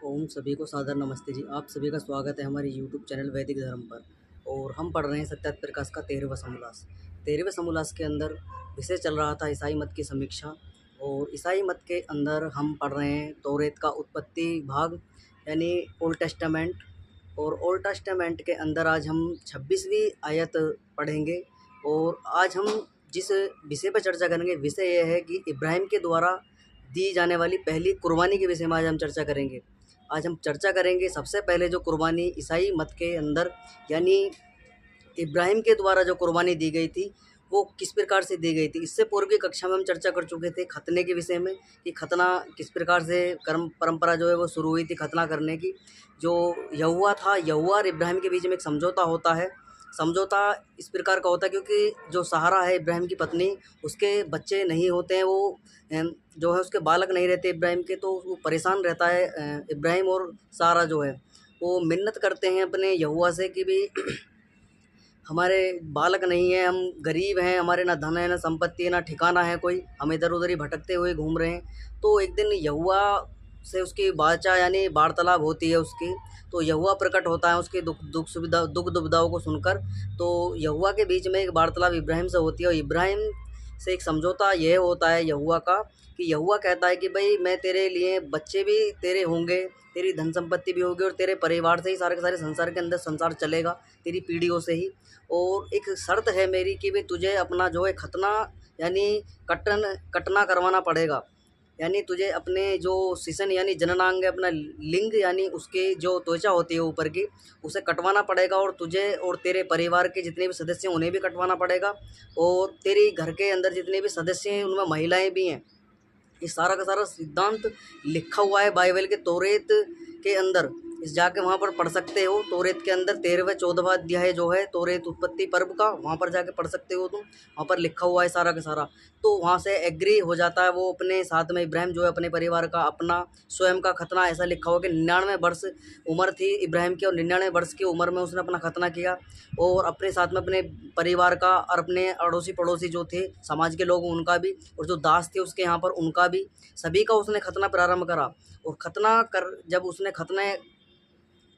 ओम सभी को सादर नमस्ते जी। आप सभी का स्वागत है हमारे यूट्यूब चैनल वैदिक धर्म पर। और हम पढ़ रहे हैं सत्यार्थ प्रकाश का 13वां समोल्लास। 13वें समोल्लास के अंदर विषय चल रहा था ईसाई मत की समीक्षा। और ईसाई मत के अंदर हम पढ़ रहे हैं तौरेत का उत्पत्ति भाग यानी ओल्ड टेस्टामेंट। और ओल्ड टेस्टामेंट के अंदर आज हम 26वीं आयत पढ़ेंगे। और आज हम जिस विषय पर चर्चा करेंगे विषय यह है कि इब्राहिम के द्वारा दी जाने वाली पहली कुर्बानी के विषय में आज हम चर्चा करेंगे। आज हम चर्चा करेंगे सबसे पहले जो कुर्बानी ईसाई मत के अंदर यानी इब्राहिम के द्वारा जो कुर्बानी दी गई थी वो किस प्रकार से दी गई थी। इससे पूर्व की कक्षा में हम चर्चा कर चुके थे खतने के विषय में कि खतना किस प्रकार से कर्म परंपरा जो है वो शुरू हुई थी खतना करने की। जो यहोवा था, यहोवा और इब्राहिम के बीच में एक समझौता होता है। समझौता इस प्रकार का होता है क्योंकि जो सहारा है इब्राहिम की पत्नी, उसके बच्चे नहीं होते हैं, वो जो है उसके बालक नहीं रहते इब्राहिम के, तो वो परेशान रहता है। इब्राहिम और सारा जो है वो मिन्नत करते हैं अपने यहोवा से कि भी हमारे बालक नहीं है, हम गरीब हैं, हमारे ना धन है, ना संपत्ति है, ना ठिकाना है कोई, हम इधर उधर ही भटकते हुए घूम रहे हैं। तो एक दिन यहोवा से उसकी बाचा यानी वार्तालाप होती है उसकी। तो यहोवा प्रकट होता है उसकी दुख दुविधाओं को सुनकर। तो यहोवा के बीच में एक वार्तालाप इब्राहिम से होती है और इब्राहिम से एक समझौता यह होता है यहोवा का कि यहोवा कहता है कि भाई मैं तेरे लिए बच्चे भी तेरे होंगे, तेरी धन संपत्ति भी होगी और तेरे परिवार से ही सारे के सारे संसार के अंदर संसार चलेगा, तेरी पीढ़ियों से ही। और एक शर्त है मेरी कि भाई तुझे अपना जो है खतना यानी कटना करवाना पड़ेगा। यानी तुझे अपने जो शिशन यानी जननांग अपना लिंग यानी उसकी जो त्वचा होती है ऊपर की, उसे कटवाना पड़ेगा। और तुझे और तेरे परिवार के जितने भी सदस्य हैं उन्हें भी कटवाना पड़ेगा। और तेरी घर के अंदर जितने भी सदस्य हैं उनमें महिलाएं भी हैं। ये सारा का सारा सिद्धांत लिखा हुआ है बाइबल के तौरेत के अंदर। इस जाके वहाँ पर पढ़ सकते हो। तौरेत के अंदर 13वें 14वां अध्याय जो है तौरेत उत्पत्ति पर्व का, वहाँ पर जाके पढ़ सकते हो तुम। वहाँ पर लिखा हुआ है सारा का सारा। तो वहाँ से एग्री हो जाता है वो अपने साथ में इब्राहिम जो है अपने परिवार का अपना स्वयं का खतना। ऐसा लिखा हुआ कि 99 वर्ष उम्र थी इब्राहिम की और 99 वर्ष की उम्र में उसने अपना खतना किया। और अपने साथ में अपने परिवार का और अपने अड़ोसी पड़ोसी जो थे समाज के लोग उनका भी, और जो दास थे उसके यहाँ पर उनका भी, सभी का उसने खतना प्रारंभ करा। और खतना कर जब उसने खतने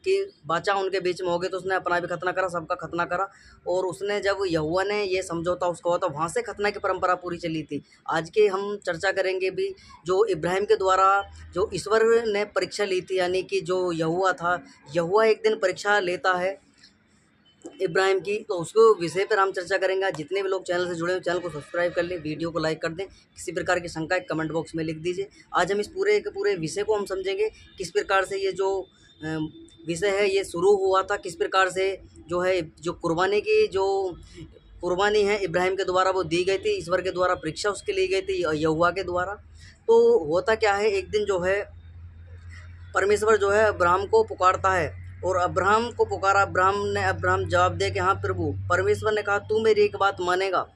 की बाचा उनके बीच में हो गई तो उसने अपना भी खतना करा, सबका खतना करा। और उसने जब यहोवा ने ये समझौता उसका हुआ तो वहाँ से खतना की परंपरा पूरी चली थी। आज के हम चर्चा करेंगे भी जो इब्राहिम के द्वारा जो ईश्वर ने परीक्षा ली थी यानी कि जो यहोवा था, यहोवा एक दिन परीक्षा लेता है इब्राहिम की, तो उसको विषय पर हम चर्चा करेंगे। आज जितने भी लोग चैनल से जुड़े हैं चैनल को सब्सक्राइब कर लें, वीडियो को लाइक कर दें, किसी प्रकार की शंका एक कमेंट बॉक्स में लिख दीजिए। आज हम इस पूरे के पूरे विषय को हम समझेंगे किस प्रकार से ये जो विषय है ये शुरू हुआ था, किस प्रकार से जो है जो कुर्बानी की जो कुर्बानी है इब्राहिम के द्वारा वो दी गई थी, ईश्वर के द्वारा परीक्षा उसके ली गई थी यहोवा के द्वारा। तो होता क्या है, एक दिन जो है परमेश्वर जो है अब्राहम को पुकारता है। और अब्राहम को पुकारा, अब्राहम जवाब दे कि हाँ प्रभु। परमेश्वर ने कहा तू मेरी एक बात मानेगा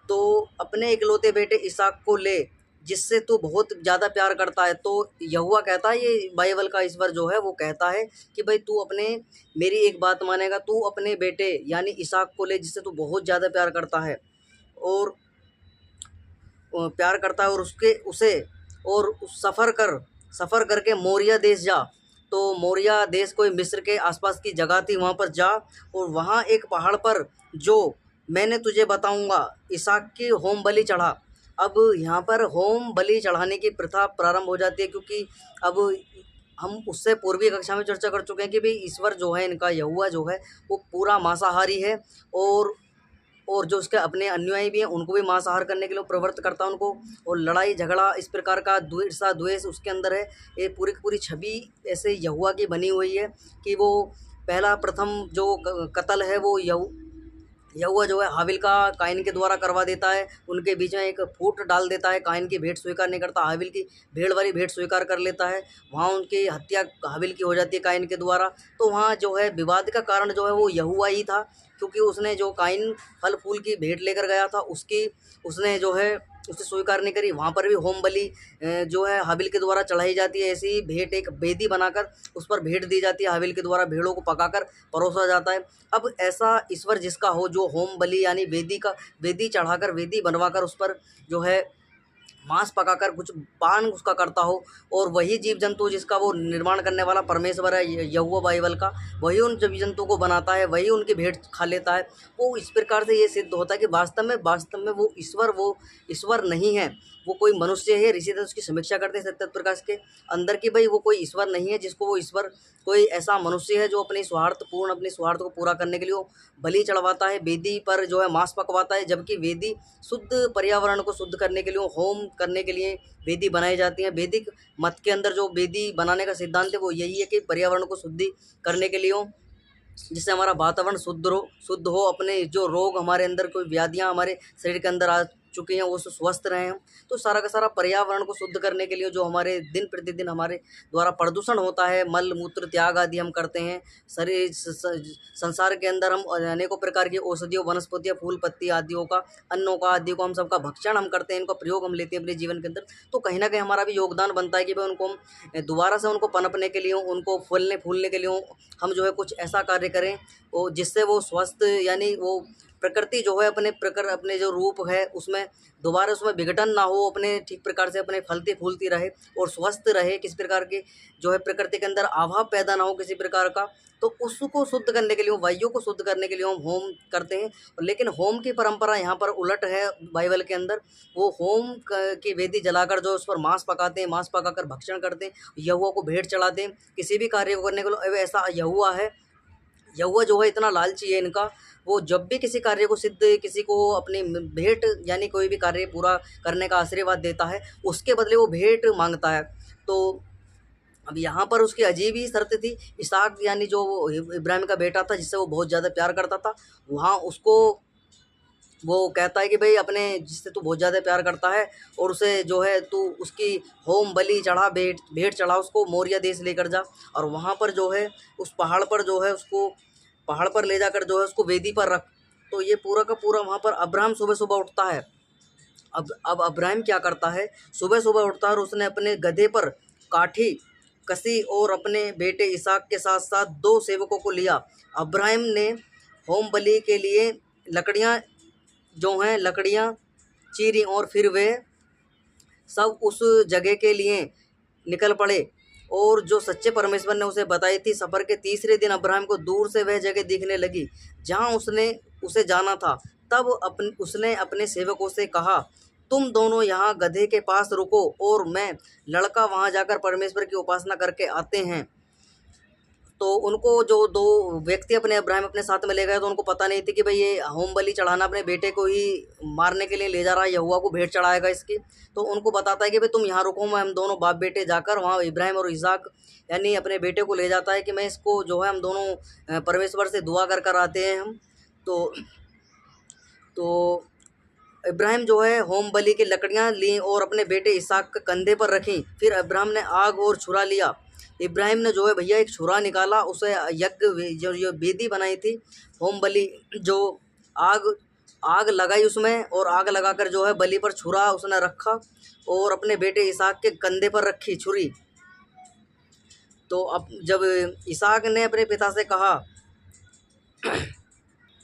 तो अपने इकलौते बेटे इसहाक को ले जिससे तू बहुत ज़्यादा प्यार करता है। तो यहोवा कहता है, ये बाइबल का ईश्वर जो है वो कहता है कि भाई तू अपने मेरी एक बात मानेगा, तू अपने बेटे यानी इसहाक को ले जिससे तू बहुत ज़्यादा प्यार करता है और और उसके उसे और सफ़र करके मोरिया देश जा। तो मोरिया देश कोई मिस्र के आसपास की जगह थी, वहाँ पर जा और वहाँ एक पहाड़ पर जो मैंने तुझे बताऊँगा इसहाक की होम बलि चढ़ा। अब यहाँ पर होम बलि चढ़ाने की प्रथा प्रारंभ हो जाती है क्योंकि अब हम उससे पूर्वी कक्षा में चर्चा कर चुके हैं कि भाई ईश्वर जो है इनका यहोवा जो है वो पूरा मांसाहारी है। और जो उसके अपने अनुयायी भी हैं उनको भी मांसाहार करने के लिए प्रवृत्त करता है उनको। और लड़ाई झगड़ा इस प्रकार का ईर्षा द्वेष उसके अंदर है। ये पूरी की पूरी छवि ऐसे यहोवा की बनी हुई है कि वो पहला प्रथम जो कत्ल है वो यहोवा जो है हाबिल का काइन के द्वारा करवा देता है। उनके बीच में एक फूट डाल देता है, काइन की भेंट स्वीकार नहीं करता, हाबिल की भेड़ वाली भेंट स्वीकार कर लेता है। वहाँ उनकी हत्या हाबिल की हो जाती है काइन के द्वारा। तो वहाँ जो है विवाद का कारण जो है वो यहोवा ही था क्योंकि उसने जो काइन फल फूल की भेंट लेकर गया था उसकी उसने जो है उसे स्वीकार नहीं करी। वहाँ पर भी होम बलि जो है हाबिल के द्वारा चढ़ाई जाती है। ऐसी भेंट एक वेदी बनाकर उस पर भेंट दी जाती है, हाबिल के द्वारा भेड़ों को पकाकर परोसा जाता है। अब ऐसा ईश्वर जिसका हो जो होम बलि यानी वेदी चढ़ाकर वेदी बनवाकर उस पर जो है मांस पकाकर कुछ पान उसका करता हो, और वही जीव जंतु जिसका वो निर्माण करने वाला परमेश्वर है यहोवा बाइबल का, वही उन जीव जंतु को बनाता है, वही उनकी भेंट खा लेता है। वो इस प्रकार से ये सिद्ध होता है कि वास्तव में वो ईश्वर नहीं है, वो कोई मनुष्य है। ऋषिगण उसकी समीक्षा करते हैं सत्य प्रकाश के अंदर कि भाई वो कोई ईश्वर नहीं है, जिसको वो ईश्वर कोई ऐसा मनुष्य है जो अपने स्वार्थ को पूरा करने के लिए वो बलि चढ़वाता है, वेदी पर जो है मांस पकवाता है। जबकि वेदी शुद्ध पर्यावरण को शुद्ध करने के लिए, होम करने के लिए वेदी बनाई जाती है। वैदिक मत के अंदर जो वेदी बनाने का सिद्धांत है वो यही है कि पर्यावरण को शुद्धि करने के लिए हो, जिससे हमारा वातावरण शुद्ध हो, अपने जो रोग हमारे अंदर, कोई व्याधियाँ हमारे शरीर के अंदर आ चुकी हैं वो स्वस्थ रहें हम। तो सारा का सारा पर्यावरण को शुद्ध करने के लिए जो हमारे दिन प्रतिदिन हमारे द्वारा प्रदूषण होता है, मल मूत्र त्याग आदि हम करते हैं। शरीर संसार के अंदर हम अनेकों प्रकार की औषधियों, वनस्पतियों, फूल पत्ती आदियों का, अन्नों का आदि को हम सबका भक्षण हम करते हैं, इनका प्रयोग हम लेते हैं अपने जीवन के अंदर। तो कहीं ना कहीं हमारा भी योगदान बनता है कि भाई उनको हम दोबारा से उनको पनपने के लिए, उनको फूलने फूलने के लिए हम जो है कुछ ऐसा कार्य करें वो जिससे वो स्वस्थ, यानी वो प्रकृति जो है अपने जो रूप है उसमें दोबारा उसमें विघटन ना हो, अपने ठीक प्रकार से अपने फलती फूलती रहे और स्वस्थ रहे, किसी प्रकार की जो है प्रकृति के अंदर अभाव पैदा ना हो किसी प्रकार का। तो उसको शुद्ध करने के लिए, वायु को शुद्ध करने के लिए हम होम करते हैं। लेकिन होम की परंपरा यहाँ पर उलट है बाइबल के अंदर। वो होम की वेदी जलाकर जो उस पर मांस पकाते हैं, मांस पकाकर भक्षण करते हैं, यहोवा को भेंट चढ़ाते हैं किसी भी कार्य को करने के लिए। ऐसा यहोवा है, यहोवा जो है इतना लालची है इनका, वो जब भी किसी कार्य को सिद्ध, किसी को अपनी भेंट यानी कोई भी कार्य पूरा करने का आशीर्वाद देता है, उसके बदले वो भेंट मांगता है। तो अब यहाँ पर उसकी अजीब ही शर्त थी। इसहाक यानी जो इब्राहिम का बेटा था, जिससे वो बहुत ज़्यादा प्यार करता था, वहाँ उसको वो कहता है कि भाई अपने जिससे तू बहुत ज़्यादा प्यार करता है और उसे जो है तू उसकी होम बलि चढ़ा, भेंट चढ़ा, उसको मोरिया देश लेकर जा, और वहाँ पर जो है उस पहाड़ पर जो है उसको पहाड़ पर ले जाकर जो है उसको वेदी पर रख। तो ये पूरा का पूरा वहाँ पर अब्राहम सुबह सुबह उठता है। अब अब्राहम क्या करता है, सुबह सुबह उठता है और उसने अपने गधे पर काठी कसी और अपने बेटे इसहाक के साथ साथ 2 सेवकों को लिया। अब्राहम ने होम बलि के लिए लकड़ियाँ चीरी और फिर वे सब उस जगह के लिए निकल पड़े और जो सच्चे परमेश्वर ने उसे बताई थी। सफ़र के तीसरे दिन अब्राहम को दूर से वह जगह दिखने लगी जहाँ उसने उसे जाना था। तब उसने अपने सेवकों से कहा, तुम दोनों यहाँ गधे के पास रुको और मैं लड़का वहाँ जाकर परमेश्वर की उपासना करके आते हैं। तो उनको जो 2 व्यक्ति अब्राहम अपने साथ में ले गए, तो उनको पता नहीं थी कि भाई ये होम बलि चढ़ाना अपने बेटे को ही मारने के लिए ले जा रहा है, यहोवा को भेंट चढ़ाएगा इसकी। तो उनको बताता है कि भाई तुम यहाँ रुको, मैं हम दोनों बाप बेटे जाकर वहाँ इब्राहिम और इसहाक यानी अपने बेटे को ले जाता है कि मैं इसको जो है हम दोनों परमेश्वर से दुआ कर आते हैं हम। तो इब्राहिम जो है होम बलि की लकड़ियाँ लीं और अपने बेटे इसहाक के कंधे पर रखीं। फिर अब्राहम ने आग और छुरा लिया। इब्राहिम ने जो है भैया एक छुरा निकाला, उसे यज्ञ जो वेदी बनाई थी होम बलि, जो आग लगाई उसमें, और आग लगाकर जो है बलि पर छुरा उसने रखा और अपने बेटे इसहाक के कंधे पर रखी छुरी। तो अब जब इसहाक ने अपने पिता से कहा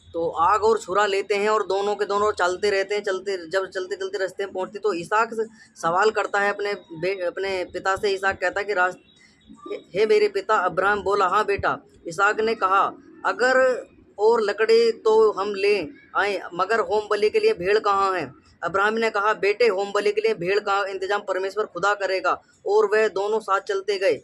तो आग और छुरा लेते हैं और दोनों के दोनों चलते रहते हैं। जब चलते चलते रास्ते में पहुँचते तो इसहाक सवाल करता है अपने पिता से। इसहाक कहता है कि हे मेरे पिता। अब्राहम बोला, हाँ बेटा। इसहाक ने कहा, अगर और लकड़ी तो हम ले आए, मगर होम बलि के लिए भेड़ कहाँ है? अब्राहम ने कहा, बेटे होम बलि के लिए भेड़ का इंतजाम परमेश्वर खुदा करेगा। और वह दोनों साथ चलते गए।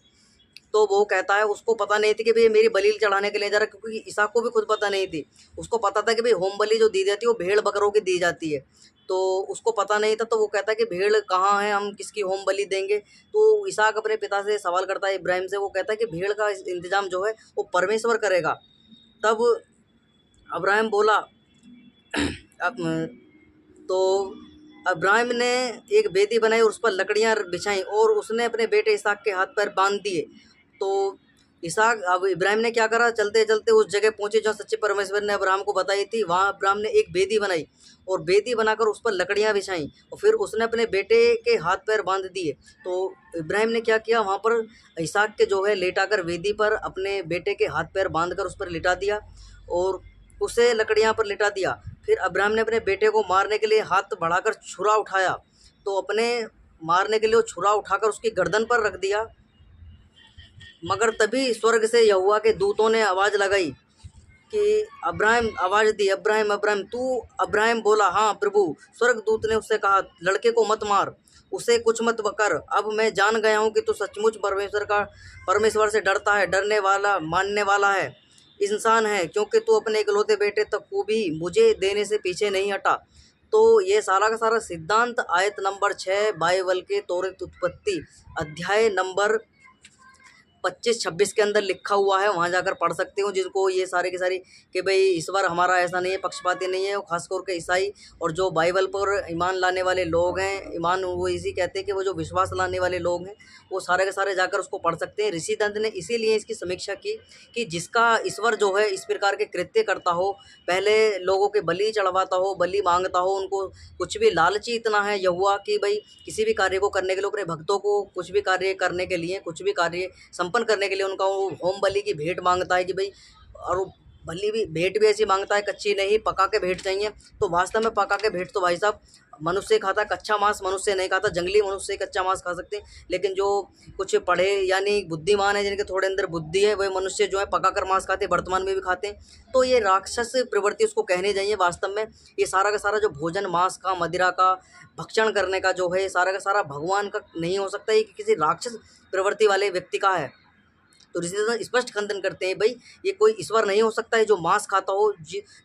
तो वो कहता है उसको पता नहीं थी कि भाई मेरी बलि चढ़ाने के लिए जा रहा है, क्योंकि इसहाक को भी खुद पता नहीं थी। उसको पता था कि भाई होम बलि जो दी जाती है वो भेड़ बकरों की दी जाती है, तो उसको पता नहीं था। तो वो कहता है कि भेड़ कहाँ है, हम किसकी होम बलि देंगे? तो इसहाक अपने पिता से सवाल करता है इब्राहिम से। वो कहता है कि भेड़ का इंतजाम जो है वो परमेश्वर करेगा। तब अब्राहम बोला अब तो अब्राहम ने एक वेदी बनाई और उस पर लकड़ियाँ बिछाई और उसने अपने बेटे इसहाक के हाथ पैर बांध दिए। तो इसहाक, अब इब्राहिम ने क्या करा, चलते चलते उस जगह पहुँचे जहाँ सच्चे परमेश्वर ने अब्राहम को बताई थी। वहाँ अब्राहम ने एक वेदी बनाई और वेदी बनाकर उस पर लकड़ियाँ बिछाई और फिर उसने अपने बेटे के हाथ पैर बांध दिए। तो इब्राहिम ने क्या किया, वहाँ पर इसहाक के जो है लेटाकर वेदी पर अपने बेटे के हाथ पैर बांधकर उस पर लिटा दिया और उसे लकड़ियाँ पर लिटा दिया। फिर अब्राहम ने अपने बेटे को मारने के लिए हाथ बढ़ाकर छुरा उठाया। तो अपने मारने के लिए वो छुरा उठाकर उसकी गर्दन पर रख दिया। मगर तभी स्वर्ग से यहोवा के दूतों ने आवाज़ लगाई कि अब्राहम, आवाज़ दी, अब्राहम अब्राहम। तू अब्राहम बोला, हाँ प्रभु। स्वर्गदूत ने उससे कहा, लड़के को मत मार, उसे कुछ मत कर। अब मैं जान गया हूँ कि तू सचमुच परमेश्वर से डरता है, डरने वाला, मानने वाला है, इंसान है, क्योंकि तू अपने इकलौते बेटे तक को भी मुझे देने से पीछे नहीं हटा। तो ये सारा का सारा सिद्धांत आयत नंबर 6 बाइबल के तौरीत उत्पत्ति अध्याय नंबर 25-26 के अंदर लिखा हुआ है। वहाँ जाकर पढ़ सकते हो, जिनको ये सारे की सारी कि भाई ईश्वर हमारा ऐसा नहीं है, पक्षपाती नहीं है। खास करके ईसाई और जो बाइबल पर ईमान लाने वाले लोग हैं, ईमान वो इसी कहते हैं कि वो जो विश्वास लाने वाले लोग हैं, वो सारे के सारे जाकर उसको पढ़ सकते हैं। ऋषि दंत ने इसीलिए इसकी समीक्षा की कि जिसका ईश्वर जो है इस प्रकार के कृत्य करता हो, पहले लोगों के बलि चढ़वाता हो, बलि मांगता हो, उनको कुछ भी लालची इतना है यहोवा कि भाई किसी भी कार्य को करने के लिए, अपने भक्तों को कुछ भी कार्य करने के लिए, कुछ भी कार्य संपन्न करने के लिए उनका वो होम बलि की भेंट मांगता है कि भाई, और वो बलि भी भेंट भी ऐसी मांगता है, कच्ची नहीं, पका के भेंट चाहिए। तो वास्तव में पका के भेंट तो भाई साहब मनुष्य खाता है, कच्चा मांस मनुष्य नहीं खाता। जंगली मनुष्य ही कच्चा मांस खा सकते हैं, लेकिन जो कुछ पढ़े यानी बुद्धिमान है, जिनके थोड़े अंदर बुद्धि है, वह मनुष्य जो है पका कर मांस खाते हैं, वर्तमान में भी खाते हैं। तो ये राक्षस प्रवृत्ति उसको कहनी चाहिए। वास्तव में ये सारा का सारा जो भोजन मांस का, मदिरा का भक्षण करने का जो है, सारा का सारा भगवान का नहीं हो सकता, ये किसी राक्षस प्रवृत्ति वाले व्यक्ति का है। तो ऋषि स्पष्ट खंडन करते हैं, भाई ये कोई ईश्वर नहीं हो सकता है जो मांस खाता हो।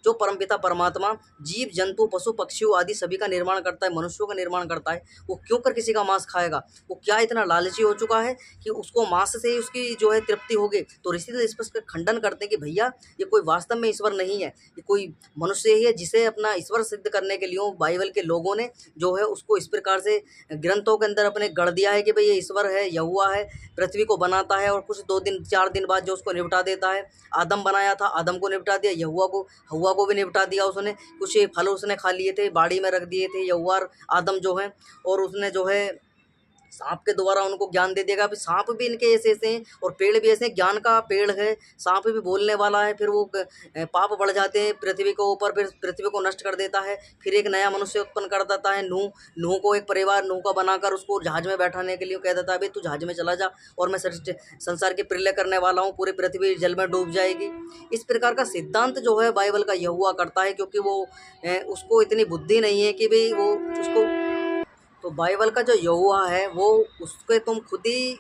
जो परमपिता परमात्मा जीव जंतु पशु पक्षियों आदि सभी का निर्माण करता है, मनुष्यों का निर्माण करता है, वो क्यों कर किसी का मांस खाएगा? वो क्या इतना लालची हो चुका है कि उसको मांस से ही उसकी जो है तृप्ति होगी? तो ऋषि स्पष्ट खंडन करते हैं कि भैया ये कोई वास्तव में ईश्वर नहीं है, ये कोई मनुष्य ही है, जिसे अपना ईश्वर सिद्ध करने के लिए बाइबल के लोगों ने जो है उसको इस प्रकार से ग्रंथों के अंदर अपने गढ़ दिया है कि भाई ये ईश्वर है, यहोवा है, पृथ्वी को बनाता है और कुछ 2 दिन 4 दिन बाद जो उसको निपटा देता है। आदम बनाया था, आदम को निपटा दिया, हव्वा को भी निपटा दिया उसने। कुछ फल उसने खा लिए थे, बाड़ी में रख दिए थे यहोवा आदम जो है, और उसने जो है सांप के द्वारा उनको ज्ञान दे देगा। फिर सांप भी इनके ऐसे ऐसे हैं और पेड़ भी ऐसे हैं, ज्ञान का पेड़ है, सांप भी बोलने वाला है। फिर वो पाप बढ़ जाते हैं पृथ्वी के ऊपर, फिर पृथ्वी को नष्ट कर देता है। फिर एक नया मनुष्य उत्पन्न कर देता है, नूह को एक परिवार नूह का बनाकर उसको जहाज में बैठाने के लिए कह देता है, भाई तू जहाज में चला जा और मैं संसार की प्रलय करने वाला हूँ, पूरी पृथ्वी जल में डूब जाएगी। इस प्रकार का सिद्धांत जो है बाइबल का यहोवा करता है, क्योंकि वो उसको इतनी बुद्धि नहीं है कि भाई वो उसको, तो बाइबल का जो यहोवा है वो उसके तुम खुद ही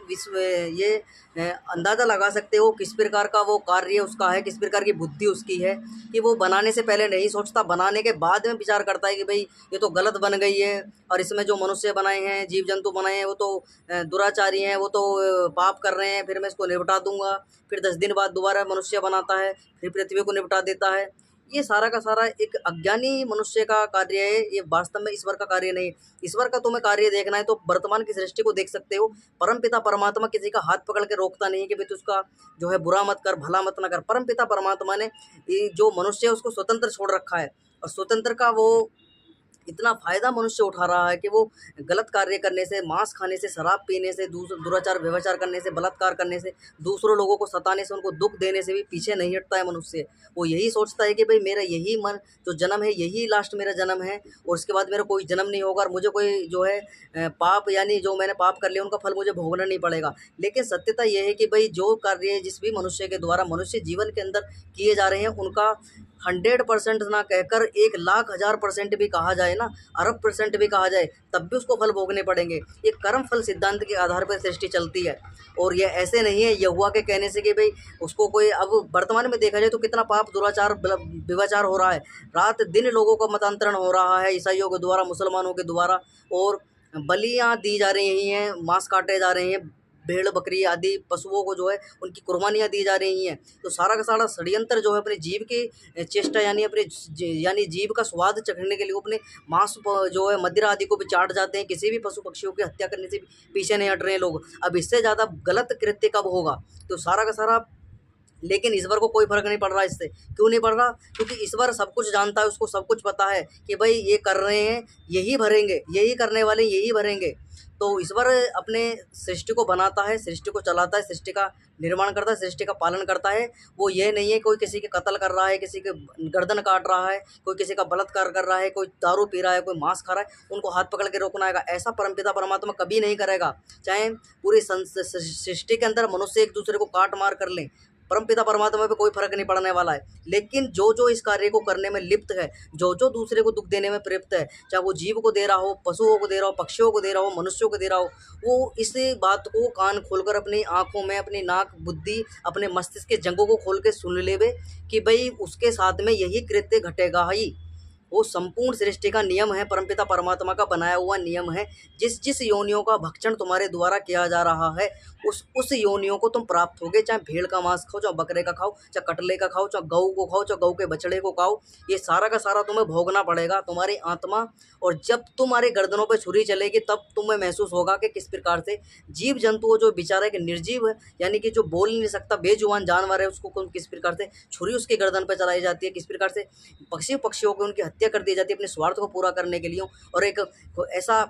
ये अंदाज़ा लगा सकते हो किस प्रकार का वो कार्य उसका है, किस प्रकार की बुद्धि उसकी है कि वो बनाने से पहले नहीं सोचता, बनाने के बाद में विचार करता है कि भाई ये तो गलत बन गई है, और इसमें जो मनुष्य बनाए हैं, जीव जंतु बनाए हैं, वो तो दुराचारी हैं, वो तो पाप कर रहे हैं, फिर मैं इसको निपटा दूंगा। फिर 10 दिन बाद दोबारा मनुष्य बनाता है, फिर पृथ्वी को निपटा देता है। ये सारा का सारा एक अज्ञानी मनुष्य का कार्य है, ये वास्तव में ईश्वर का कार्य नहीं। ईश्वर का तुम्हें कार्य देखना है तो वर्तमान की सृष्टि को देख सकते हो। परमपिता परमात्मा किसी का हाथ पकड़ के रोकता नहीं कि भाई तू उसका जो है बुरा मत कर, भला मत ना कर। परमपिता परमात्मा ने ये जो मनुष्य है उसको स्वतंत्र छोड़ रखा है, और स्वतंत्र का वो इतना फ़ायदा मनुष्य उठा रहा है कि वो गलत कार्य करने से, मांस खाने से, शराब पीने से, दुराचार व्यभिचार करने से, बलात्कार करने से, दूसरों लोगों को सताने से, उनको दुख देने से भी पीछे नहीं हटता है मनुष्य। वो यही सोचता है कि भाई मेरा यही मन जो जन्म है, यही लास्ट मेरा जन्म है, और उसके बाद मेरा कोई जन्म नहीं होगा, और मुझे कोई जो है पाप यानी जो मैंने पाप कर लिया उनका फल मुझे भोगना नहीं पड़ेगा। लेकिन सत्यता यह है कि भाई जो कार्य जिस भी मनुष्य के द्वारा मनुष्य जीवन के अंदर किए जा रहे हैं, उनका 100% ना कहकर 1,00,000% भी कहा जाए ना, अरब % भी कहा जाए, तब भी उसको फल भोगने पड़ेंगे। ये कर्म फल सिद्धांत के आधार पर सृष्टि चलती है, और ये ऐसे नहीं है यहोवा के कहने से कि भाई उसको कोई, अब वर्तमान में देखा जाए तो कितना पाप दुराचार व्यभिचार हो रहा है, रात दिन लोगों का मतांतरण हो रहा है ईसाइयों के द्वारा, मुसलमानों के द्वारा, और बलियाँ दी जा रही हैं, मांस काटे जा रहे हैं, भेड़ बकरी आदि पशुओं को जो है उनकी कुर्बानियाँ दी जा रही हैं। तो सारा का सारा षड्यंत्र जो है अपने जीव की चेष्टा यानी अपने यानी जीव का स्वाद चखने के लिए वो अपने मांस जो है मदिरा आदि को भी चाट जाते हैं। किसी भी पशु पक्षियों की हत्या करने से भी पीछे नहीं हट रहे हैं लोग। अब इससे ज़्यादा गलत कृत्य कब होगा? तो सारा का सारा लेकिन ईश्वर को कोई फ़र्क नहीं पड़ रहा इससे। क्यों नहीं पड़ रहा? क्योंकि ईश्वर सब कुछ जानता है, उसको सब कुछ पता है कि भाई ये कर रहे हैं, यही भरेंगे, यही करने वाले यही भरेंगे। तो ईश्वर अपने सृष्टि को बनाता है, सृष्टि को चलाता है, सृष्टि का निर्माण करता है, सृष्टि का पालन करता है। वो ये नहीं है कोई किसी के कत्ल कर रहा है, किसी के गर्दन काट रहा है, कोई किसी का बलात्कार कर रहा है, कोई दारू पी रहा है, कोई मांस खा रहा है, उनको हाथ पकड़ के रोकना आएगा। ऐसा परमपिता परमात्मा कभी नहीं करेगा। चाहे पूरी सृष्टि के अंदर मनुष्य एक दूसरे को काट मार कर लें, परमपिता परमात्मा पे कोई फ़र्क नहीं पड़ने वाला है। लेकिन जो इस कार्य को करने में लिप्त है, जो दूसरे को दुःख देने में प्रयुक्त है, चाहे वो जीव को दे रहा हो, पशुओं को दे रहा हो, पक्षियों को दे रहा हो, मनुष्यों को दे रहा हो, वो इस बात को कान खोलकर अपनी आँखों में, अपनी नाक, बुद्धि, अपने मस्तिष्क के जंगों को खोल के सुन लेवे कि भई उसके साथ में यही कृत्य घटेगा ही। वो संपूर्ण सृष्टि का नियम है, परमपिता परमात्मा का बनाया हुआ नियम है। जिस योनियों का भक्षण तुम्हारे द्वारा किया जा रहा है, उस योनियों को तुम प्राप्त होगे। चाहे भेड़ का मांस खाओ, चाहे बकरे का खाओ, चाहे कटले का खाओ, चाहे गऊ को खाओ, चाहे गऊ के बछड़े को खाओ, ये सारा का सारा तुम्हें भोगना पड़ेगा, तुम्हारी आत्मा। और जब तुम्हारे गर्दनों पे छुरी चलेगी तब तुम्हें महसूस होगा कि किस प्रकार से जीव जंतु जो बेचारा एक निर्जीव है, यानी कि जो बोल नहीं सकता, बेजुबान जानवर है, उसको किस प्रकार से छुरी उसकी गर्दन पर चलाई जाती है, किस प्रकार से पक्षियों को उनकी हत्या कर दी जाती है अपने स्वार्थ को पूरा करने के लिए। और एक ऐसा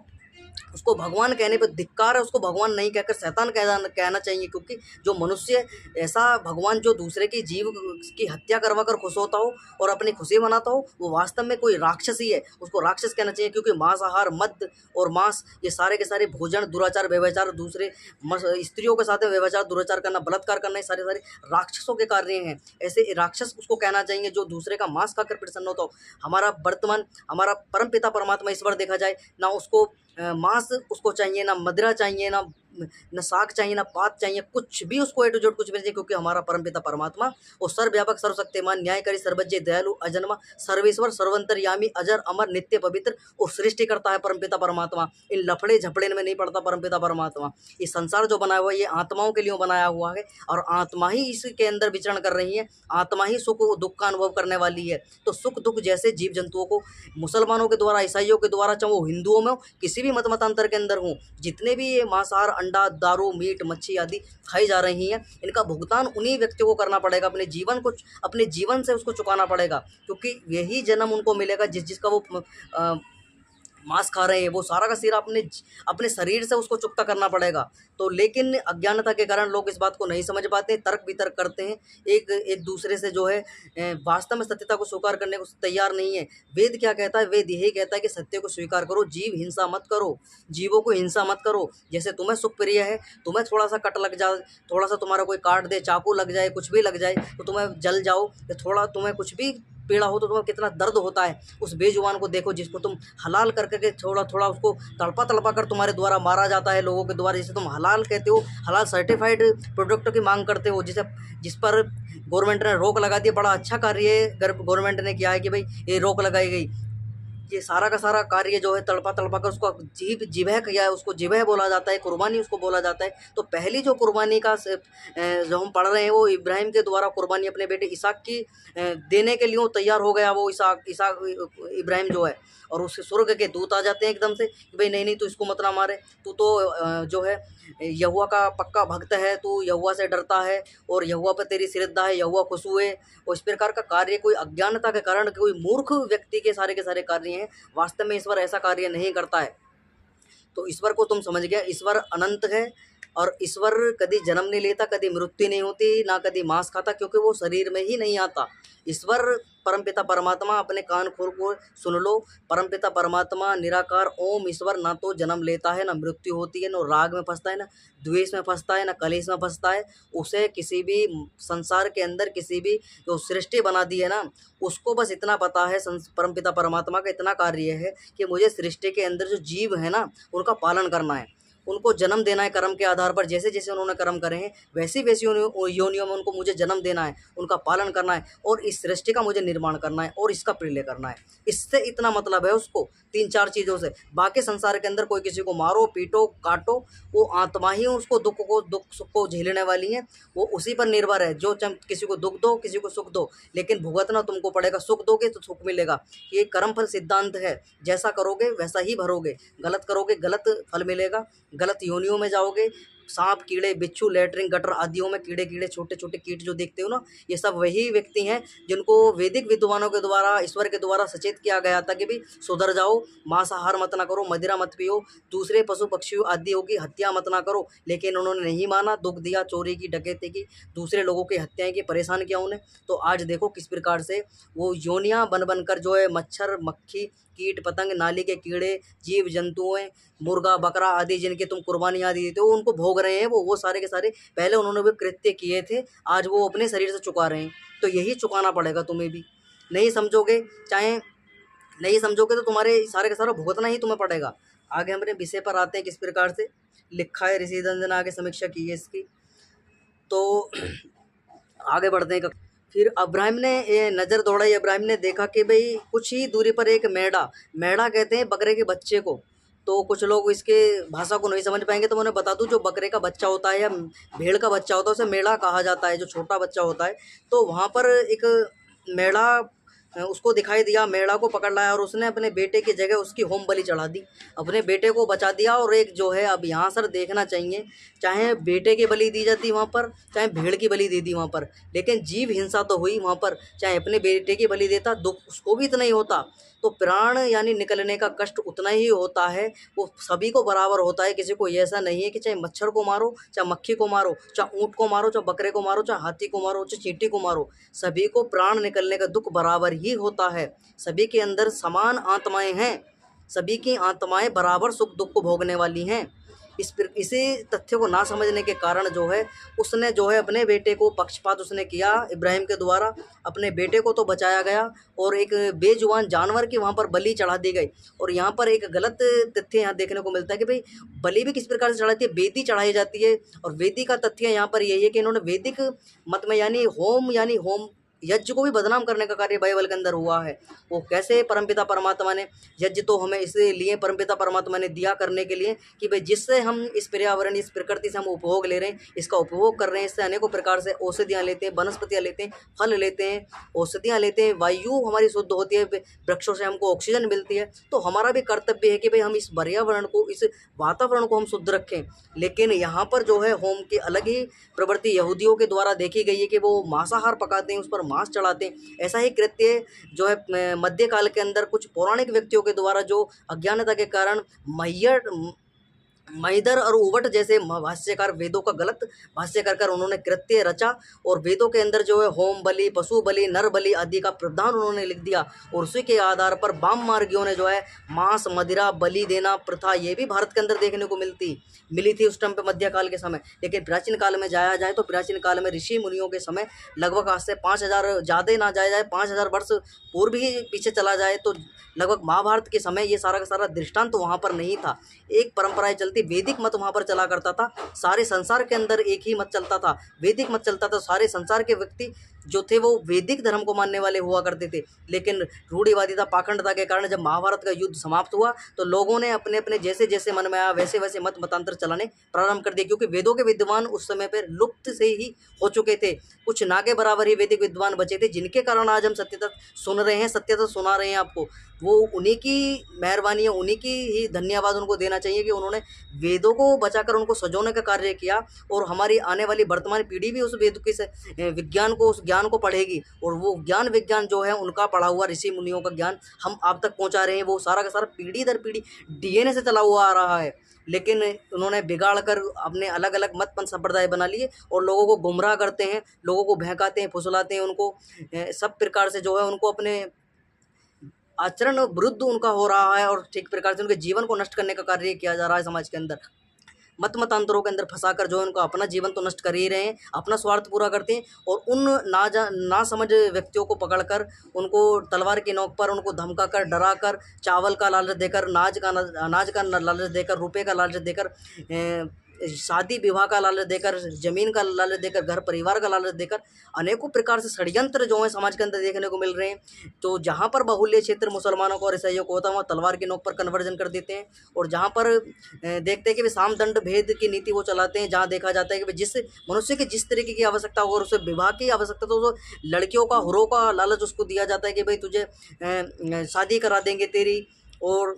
उसको भगवान कहने पे धिक्कार है, उसको भगवान नहीं कहकर शैतान कहना चाहिए। क्योंकि जो मनुष्य ऐसा भगवान जो दूसरे की जीव की हत्या करवा कर खुश होता हो और अपनी खुशी मनाता हो, वो वास्तव में कोई राक्षस ही है, उसको राक्षस कहना चाहिए। क्योंकि मांसाहार, मद्य और मांस, ये सारे के सारे भोजन, दुराचार, व्यभिचार, दूसरे स्त्रियों के साथ व्यभिचार, दुराचार करना, बलात्कार करना, ये सारे राक्षसों के कार्य हैं। ऐसे राक्षस उसको कहना चाहिए जो दूसरे का मांस खाकर प्रसन्न होता हो। हमारा परमपिता परमात्मा ईश्वर देखा जाए ना, उसको मांस उसको चाहिए, ना मदिरा चाहिए, ना साग चाहिए, ना पात चाहिए, कुछ भी उसको ए टू जेड कुछ भी नहीं चाहिए। क्योंकि हमारा परमपिता परमात्मा वो सर्वव्यापक, सर्वशक्तिमान, न्यायकारी, सर्वज्ञ, दयालु, अजन्मा, सर्वेश्वर, सर्वंतरयामी, अजर, अमर, नित्य, पवित्र और सृष्टि करता है परमपिता परमात्मा। इन लफड़े झपड़े में नहीं पड़ता परमपिता परमात्मा। ये संसार जो बनाया हुआ है, ये आत्माओं के लिए बनाया हुआ है और आत्मा ही इसके अंदर विचरण कर रही है। आत्मा ही सुख दुख का अनुभव करने वाली है। तो सुख दुख जैसे जीव जंतुओं को मुसलमानों के द्वारा, ईसाइयों के द्वारा, चाहे वो हिंदुओं में हो, किसी भी मतांतर के अंदर हों, जितने भी ये मांसाहार, अंडा, दारू, मीट, मच्छी आदि खाई जा रही हैं, इनका भुगतान उन्हीं व्यक्तियों को करना पड़ेगा। अपने जीवन से उसको चुकाना पड़ेगा। क्योंकि यही जन्म उनको मिलेगा जिसका वो मांस खा रहे हैं, वो सारा का सारा अपने शरीर से उसको चुकता करना पड़ेगा। तो लेकिन अज्ञानता के कारण लोग इस बात को नहीं समझ पाते, तर्क वितर्क करते हैं, एक दूसरे से जो है वास्तव में सत्यता को स्वीकार करने को तैयार नहीं है। वेद क्या कहता है? वेद यही कहता है कि सत्य को स्वीकार करो, जीव हिंसा मत करो, जीवों को हिंसा मत करो। जैसे तुम्हें सुख प्रिय है, तुम्हें थोड़ा सा कट लग जाए, थोड़ा सा तुम्हारा कोई काट दे, चाकू लग जाए, कुछ भी लग जाए तो तुम्हें जल जाओ, या थोड़ा तुम्हें कुछ भी पीड़ा हो तो तुम्हें कितना दर्द होता है। उस बेजुबान को देखो जिसको तुम हलाल कर करके थोड़ा थोड़ा उसको तड़पा तड़पा कर तुम्हारे द्वारा मारा जाता है लोगों के द्वारा, जिसे तुम हलाल कहते हो, हलाल सर्टिफाइड प्रोडक्ट की मांग करते हो, जिस पर गवर्नमेंट ने रोक लगा दी। बड़ा अच्छा कार्य गवर्नमेंट ने किया है कि भाई ये रोक लगाई गई। ये सारा का सारा कार्य जो है तड़पा तड़पा कर उसको जिबह किया है, उसको जिबह बोला जाता है, कुर्बानी उसको बोला जाता है। तो पहली जो कुर्बानी का जो हम पढ़ रहे हैं वो इब्राहिम के द्वारा कुर्बानी अपने बेटे इसहाक की देने के लिए वो तैयार हो गया। वो इसहाक इब्राहिम जो है, और उससे स्वर्ग के दूत आ जाते हैं एकदम से कि भाई नहीं तू इसको मत ना मारे, तू तो जो है यहोवा का पक्का भक्त है, तू यहोवा से डरता है और यहोवा पर तेरी श्रद्धा है, यहोवा खुश हुए। और इस प्रकार का कार्य कोई अज्ञानता के कारण कोई मूर्ख व्यक्ति के सारे कार्य हैं। वास्तव में ईश्वर ऐसा कार्य नहीं करता है। तो ईश्वर को तुम समझ गया, ईश्वर अनंत है और ईश्वर कभी जन्म नहीं लेता, कभी मृत्यु नहीं होती, ना कभी मांस खाता, क्योंकि वो शरीर में ही नहीं आता। ईश्वर परमपिता परमात्मा, अपने कान खोल को सुन लो, परमपिता परमात्मा निराकार ओम ईश्वर ना तो जन्म लेता है, ना मृत्यु होती है, ना राग में फंसता है, ना द्वेष में फंसता है, ना कलेश में फंसता है। उसे किसी भी संसार के अंदर किसी भी जो सृष्टि बना दी है ना, उसको बस इतना पता है, परमपिता परमात्मा का इतना कार्य है कि मुझे सृष्टि के अंदर जो जीव है ना उनका पालन करना है, उनको जन्म देना है कर्म के आधार पर। जैसे जैसे उन्होंने कर्म करे हैं वैसी वैसी योनियों में उनको मुझे जन्म देना है, उनका पालन करना है और इस सृष्टि का मुझे निर्माण करना है और इसका प्रलय करना है। इससे इतना मतलब है उसको, 3-4 चीज़ों से। बाकी संसार के अंदर कोई किसी को मारो, पीटो, काटो, वो आत्मा ही उसको दुख सुख को झेलने वाली है। वो उसी पर निर्भर है, जो किसी को दुख दो, किसी को सुख दो, लेकिन भुगतना तुमको पड़ेगा। सुख दोगे तो सुख मिलेगा। ये कर्म फल सिद्धांत है, जैसा करोगे वैसा ही भरोगे। गलत करोगे गलत फल मिलेगा, गलत योनियों में जाओगे, सांप, कीड़े, बिच्छू, लैट्रिन, गटर आदियों में कीड़े छोटे छोटे कीट जो देखते हो ना, ये सब वही व्यक्ति हैं जिनको वैदिक विद्वानों के द्वारा, ईश्वर के द्वारा सचेत किया गया था कि भाई सुधर जाओ, मांसाहार मत ना करो, मदिरा मत पियो, दूसरे पशु पक्षियों आदियों की हत्या मत ना करो। लेकिन उन्होंने नहीं माना, दुख दिया, चोरी की, डकैती की, दूसरे लोगों की हत्याएं की, परेशान किया उन्हें। तो आज देखो किस प्रकार से वो योनियां बन बनकर जो है मच्छर, मक्खी, कीट पतंग, नाली के कीड़े, जीव जंतुएं, मुर्गा, बकरा आदि जिनकी तुम कुर्बानियाँ आदि देते हो, उनको भोग रहे हैं। वो सारे के सारे पहले उन्होंने भी कृत्य किए थे, आज वो अपने शरीर से चुका रहे हैं। तो यही चुकाना पड़ेगा तुम्हें भी। नहीं समझोगे, चाहे नहीं समझोगे तो तुम्हारे सारे का सारा भुगतना ही तुम्हें पड़ेगा। आगे हम अपने विषय पर आते हैं, किस प्रकार से लिखा है, ऋषि दंड ने आगे समीक्षा की है इसकी। तो आगे बढ़ते हैं। फिर अब्राहिम ने ये नज़र दौड़ाई। अब्राहिम ने देखा कि भाई कुछ ही दूरी पर एक मेढ़ा कहते हैं बकरे के बच्चे को। तो कुछ लोग इसके भाषा को नहीं समझ पाएंगे, तो मैं उन्हें बता दूं, जो बकरे का बच्चा होता है या भेड़ का बच्चा होता है उसे मेढ़ा कहा जाता है, जो छोटा बच्चा होता है। तो वहाँ पर एक मेढ़ा उसको दिखाई दिया, मेढ़ा को पकड़ लाया और उसने अपने बेटे की जगह उसकी होम बलि चढ़ा दी, अपने बेटे को बचा दिया। और एक जो है, अब यहाँ सर देखना चाहिए, चाहे बेटे की बलि दी जाती वहाँ पर, चाहे भेड़ की बलि दे दी वहाँ पर, लेकिन जीव हिंसा तो हुई वहाँ पर। चाहे अपने बेटे की बलि देता, दुख उसको भी इतना ही होता। तो प्राण यानी निकलने का कष्ट उतना ही होता है, वो सभी को बराबर होता है। किसी को ऐसा नहीं है कि चाहे मच्छर को मारो, चाहे मक्खी को मारो, चाहे ऊँट को मारो, चाहे बकरे को मारो, चाहे हाथी को मारो, चाहे चींटी को मारो, सभी को प्राण निकलने का दुख बराबर ही होता है। सभी के अंदर समान आत्माएं हैं, सभी की आत्माएं बराबर सुख दुख को भोगने वाली हैं। इसी तथ्य को ना समझने के कारण जो है, उसने जो है अपने बेटे को पक्षपात उसने किया। इब्राहिम के द्वारा अपने बेटे को तो बचाया गया और एक बेजुबान जानवर की वहाँ पर बलि चढ़ा दी गई। और यहाँ पर एक गलत तथ्य यहाँ देखने को मिलता है कि भाई बलि भी किस प्रकार से चढ़ाती है, वेदी चढ़ाई जाती है। और वेदी का तथ्य यहाँ पर यही है कि इन्होंने वैदिक मत में यानी होम यज्ञ को भी बदनाम करने का कार्य बाइबल के अंदर हुआ है। वो कैसे, परमपिता परमात्मा ने यज्ञ तो हमें इसलिए परमपिता परमात्मा ने दिया करने के लिए कि भाई जिससे हम इस पर्यावरण, इस प्रकृति से हम उपभोग ले रहे हैं, इसका उपभोग कर रहे हैं, इससे अनेकों प्रकार से औषधियाँ लेते हैं, वनस्पतियाँ लेते हैं, फल लेते हैं, औषधियाँ लेते हैं, वायु हमारी शुद्ध होती है, वृक्षों से हमको ऑक्सीजन मिलती है। तो हमारा भी कर्तव्य है कि भाई हम इस पर्यावरण को, इस वातावरण को हम शुद्ध रखें। लेकिन यहाँ पर जो है होम की अलग ही प्रवृत्ति यहूदियों के द्वारा देखी गई है कि वो मांसाहार पकाते हैं, उस पर मांस चढ़ाते हैं। ऐसा ही कृत्य जो है मध्यकाल के अंदर कुछ पौराणिक व्यक्तियों के द्वारा जो अज्ञानता के कारण मैदर और उवट जैसे भाष्यकार वेदों का गलत भाष्य कर उन्होंने कृत्य रचा। और वेदों के अंदर जो है होम बलि, पशु बलि, नर बलि आदि का प्रावधान उन्होंने लिख दिया। और उसी के आधार पर वाम मार्गियों ने जो है मांस, मदिरा, बलि देना प्रथा ये भी भारत के अंदर देखने को मिली थी उस टाइम पे मध्यकाल के समय। लेकिन प्राचीन काल में जाया जाए तो प्राचीन काल में ऋषि मुनियों के समय लगभग आज से 5000 ज़्यादा ना जाया जाए, 5000 वर्ष पूर्व ही पीछे चला जाए तो लगभग महाभारत के समय ये सारा का सारा दृष्टांत तो वहाँ पर नहीं था। एक परंपराएं चलती, वैदिक मत वहाँ पर चला करता था। सारे संसार के अंदर एक ही मत चलता था, वैदिक मत चलता था। सारे संसार के व्यक्ति जो थे वो वैदिक धर्म को मानने वाले हुआ करते थे। लेकिन रूढ़िवादिता, पाखंडता के कारण जब महाभारत का युद्ध समाप्त हुआ तो लोगों ने अपने अपने जैसे जैसे मन में आया वैसे वैसे मत मतांतर चलाने प्रारंभ कर दिए, क्योंकि वेदों के विद्वान उस समय पर लुप्त से ही हो चुके थे। कुछ ना के बराबर ही वैदिक विद्वान बचे थे, जिनके कारण आज हम सत्यता सुन रहे हैं, सत्यता सुना रहे हैं आपको। वो उन्हीं की मेहरबानी है, उन्हीं की ही धन्यवाद उनको देना चाहिए कि उन्होंने वेदों को बचाकर उनको सजोने का कार्य किया। और हमारी आने वाली वर्तमान पीढ़ी भी उस वेद के विज्ञान को, उस ज्ञान को पढ़ेगी। और वो ज्ञान विज्ञान जो है उनका पढ़ा हुआ ऋषि मुनियों का ज्ञान हम आप तक पहुंचा रहे हैं। वो सारा का सारा पीढ़ी दर पीढ़ी डीएनए से चला हुआ आ रहा है। लेकिन उन्होंने बिगाड़ कर अपने अलग अलग मत पंथ संप्रदाय बना लिए और लोगों को गुमराह करते हैं, लोगों को बहकाते हैं, फुसलाते हैं, उनको सब प्रकार से जो है उनको अपने आचरण विरुद्ध उनका हो रहा है। और ठीक प्रकार से उनके जीवन को नष्ट करने का कार्य किया जा रहा है समाज के अंदर। मतांतरों के अंदर फंसाकर जो है उनका अपना जीवन तो नष्ट कर ही रहे हैं, अपना स्वार्थ पूरा करते हैं। और उन ना समझ व्यक्तियों को पकड़कर उनको तलवार की नोक पर उनको धमकाकर, डराकर, चावल का लालच देकर, अनाज का लालच देकर, रुपए का लालच देकर, शादी विवाह का लालच देकर, जमीन का लालच देकर, घर परिवार का लालच देकर अनेकों प्रकार से षड्यंत्र जो है समाज के अंदर देखने को मिल रहे हैं। तो जहाँ पर बाहुल्य क्षेत्र मुसलमानों को और ईसाइयों को होता है वहाँ तलवार की नोक पर कन्वर्जन कर देते हैं। और जहाँ पर देखते हैं कि वे साम दंड भेद की नीति वो चलाते हैं, जहाँ देखा जाता है कि जिस मनुष्य की जिस तरीके की आवश्यकता हो और उसे विवाह की आवश्यकता तो लड़कियों का, हुरों का लालच उसको दिया जाता है कि भाई तुझे शादी करा देंगे तेरी। और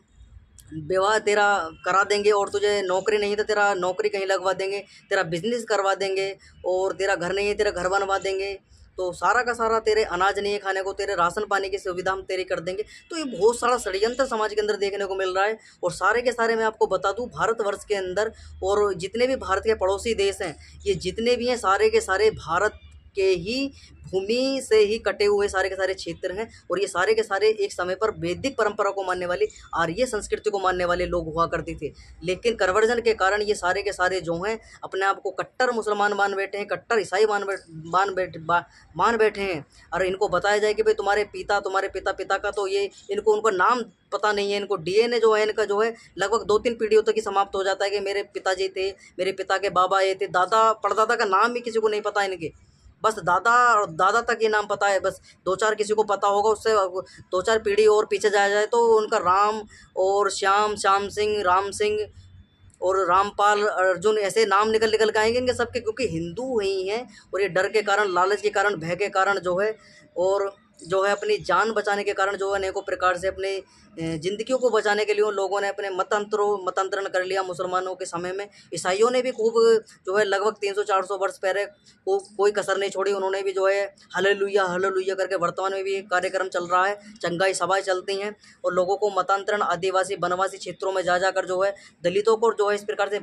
विवाह तेरा करा देंगे, और तुझे नौकरी नहीं तो तेरा नौकरी कहीं लगवा देंगे, तेरा बिजनेस करवा देंगे, और तेरा घर नहीं है तेरा घर बनवा देंगे, तो सारा का सारा तेरे अनाज नहीं है खाने को, तेरे राशन पानी की सुविधा हम तेरी कर देंगे। तो ये बहुत सारा षड्यंत्र समाज के अंदर देखने को मिल रहा है। और सारे के सारे मैं आपको बता दूं, भारतवर्ष के अंदर और जितने भी भारत के पड़ोसी देश हैं, ये जितने भी हैं सारे के सारे भारत के ही भूमि से ही कटे हुए सारे के सारे क्षेत्र हैं। और ये सारे के सारे एक समय पर वैदिक परंपरा को मानने वाले, आर्य संस्कृति को मानने वाले लोग हुआ करते थे। लेकिन कन्वर्जन के कारण ये सारे के सारे जो हैं अपने आप को कट्टर मुसलमान मान बैठे हैं, कट्टर ईसाई मान बैठे हैं। और इनको बताया जाए कि भाई तुम्हारे पिता पिता का, तो ये इनको उनका नाम पता नहीं है। इनको डीएनए जो है इनका जो है लगभग 2-3 पीढ़ियों तक ही समाप्त हो जाता है कि मेरे पिताजी थे, मेरे पिता के बाबा ये थे, दादा परदादा का नाम भी किसी को नहीं पता इनके। बस दादा और दादा तक ये नाम पता है, बस 2-4 किसी को पता होगा। उससे 2-4 पीढ़ी और पीछे जाया जाए तो उनका राम और श्याम सिंह, राम सिंह और रामपाल, अर्जुन, ऐसे नाम निकल निकल के आएंगे इनके सबके, क्योंकि हिंदू ही हैं। और ये डर के कारण, लालच के कारण, भय के कारण जो है, और जो है अपनी जान बचाने के कारण जो है अनेकों प्रकार से अपने ज़िंदगियों को बचाने के लिए उन लोगों ने अपने मतांतरण कर लिया। मुसलमानों के समय में ईसाइयों ने भी खूब जो है लगभग 300-400 वर्ष पहले कोई कसर नहीं छोड़ी। उन्होंने भी जो है हालेलुया हालेलुया करके, वर्तमान में भी एक कार्यक्रम चल रहा है, चंगाई सभाएं चलती हैं, और लोगों को मतांतरण, आदिवासी वनवासी क्षेत्रों में जा जाकर जो है दलितों को जो है इस प्रकार से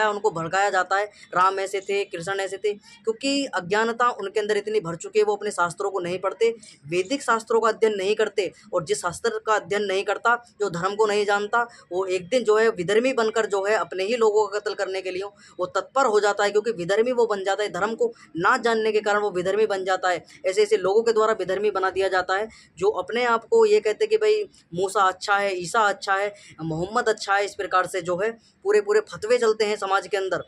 उनको भड़काया जाता है। राम ऐसे थे, कृष्ण ऐसे थे, क्योंकि अज्ञानता उनके अंदर इतनी भर चुकी है, वो अपने शास्त्रों को नहीं पढ़ते, वैदिक शास्त्रों का अध्ययन नहीं करते। और जिस शास्त्र का अध्ययन नहीं करता, जो धर्म को नहीं जानता, वो एक दिन जो है विधर्मी बनकर जो है अपने ही लोगों का कत्ल करने के लिए वो तत्पर हो जाता है, क्योंकि विधर्मी वो बन जाता है। धर्म को ना जानने के कारण वो विधर्मी बन जाता है। ऐसे ऐसे लोगों के द्वारा विधर्मी बना दिया जाता है, जो अपने आप को ये कहते कि भाई मूसा अच्छा है, ईसा अच्छा है, मोहम्मद अच्छा है। इस प्रकार से जो है पूरे पूरे फतवे चलते हैं समाज के अंदर,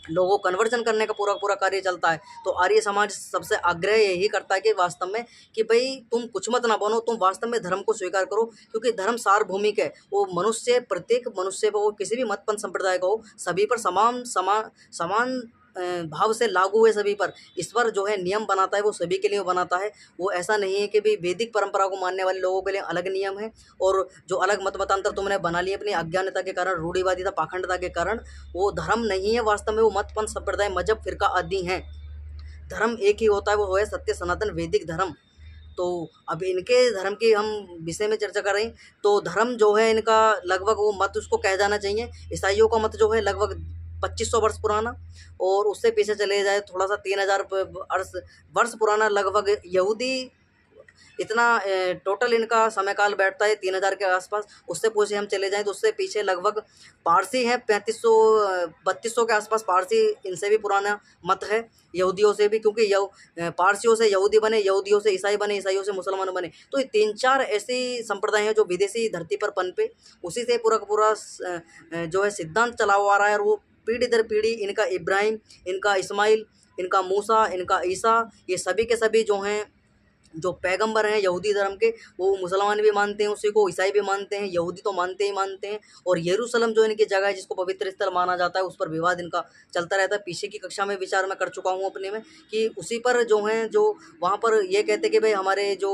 लोगों को कन्वर्जन करने का पूरा पूरा कार्य चलता है। तो आर्य समाज सबसे आग्रह यही करता है कि वास्तव में कि भाई तुम कुछ मत ना बनो, तुम वास्तव में धर्म को स्वीकार करो, क्योंकि धर्म सार्वभौमिक है। वो मनुष्य, प्रत्येक मनुष्य पर, वो किसी भी मत पंथ संप्रदाय का हो, सभी पर समान भाव से लागू है सभी पर। ईश्वर जो है नियम बनाता है, वो सभी के लिए बनाता है। वो ऐसा नहीं है कि भाई वैदिक परंपरा को मानने वाले लोगों के लिए अलग नियम है, और जो अलग मतांतर तुमने बना लिए अपनी अज्ञानता के कारण, रूढ़िवादिता, पाखंडता के कारण, वो धर्म नहीं है। वास्तव में वो मत पंथ संप्रदाय, मजहब, फिरका आदि हैं। धर्म एक ही होता है, वो है सत्य सनातन वैदिक धर्म। तो अब इनके धर्म की हम विषय में चर्चा कर रहे हैं। तो धर्म जो है इनका लगभग वो मत उसको कह जाना चाहिए। ईसाइयों का मत जो है लगभग 2500 वर्ष पुराना, और उससे पीछे चले जाए थोड़ा सा 3000 वर्ष पुराना लगभग यहूदी। इतना टोटल इनका समय काल बैठता है 3000 के आसपास। उससे पीछे हम चले जाएं तो उससे पीछे लगभग पारसी हैं 3500-3200 के आसपास। पारसी इनसे भी पुराना मत है, यहूदियों से भी, क्योंकि पारसियों से यहूदी बने, यहूदियों से ईसाई बने, ईसाइयों से मुसलमान बने। तो ये 3-4 ऐसी संप्रदाय हैं जो विदेशी धरती पर पनपे, उसी से पूरा का पूरा जो है सिद्धांत चला हुआ आ रहा है। और वो पीढ़ी दर पीढ़ी इनका इब्राहिम, इनका इस्माइल, इनका मूसा, इनका ईसा, ये सभी के सभी जो हैं, जो पैगंबर हैं यहूदी धर्म के, वो मुसलमान भी मानते हैं उसी को, ईसाई भी मानते हैं, यहूदी तो मानते ही मानते हैं। और यरूशलेम जो इनकी जगह है, जिसको पवित्र स्थल माना जाता है, उस पर विवाद इनका चलता रहता है। पीछे की कक्षा में विचार मैं कर चुका हूँ अपने में, कि उसी पर जो हैं, जो वहाँ पर ये कहते कि भाई हमारे जो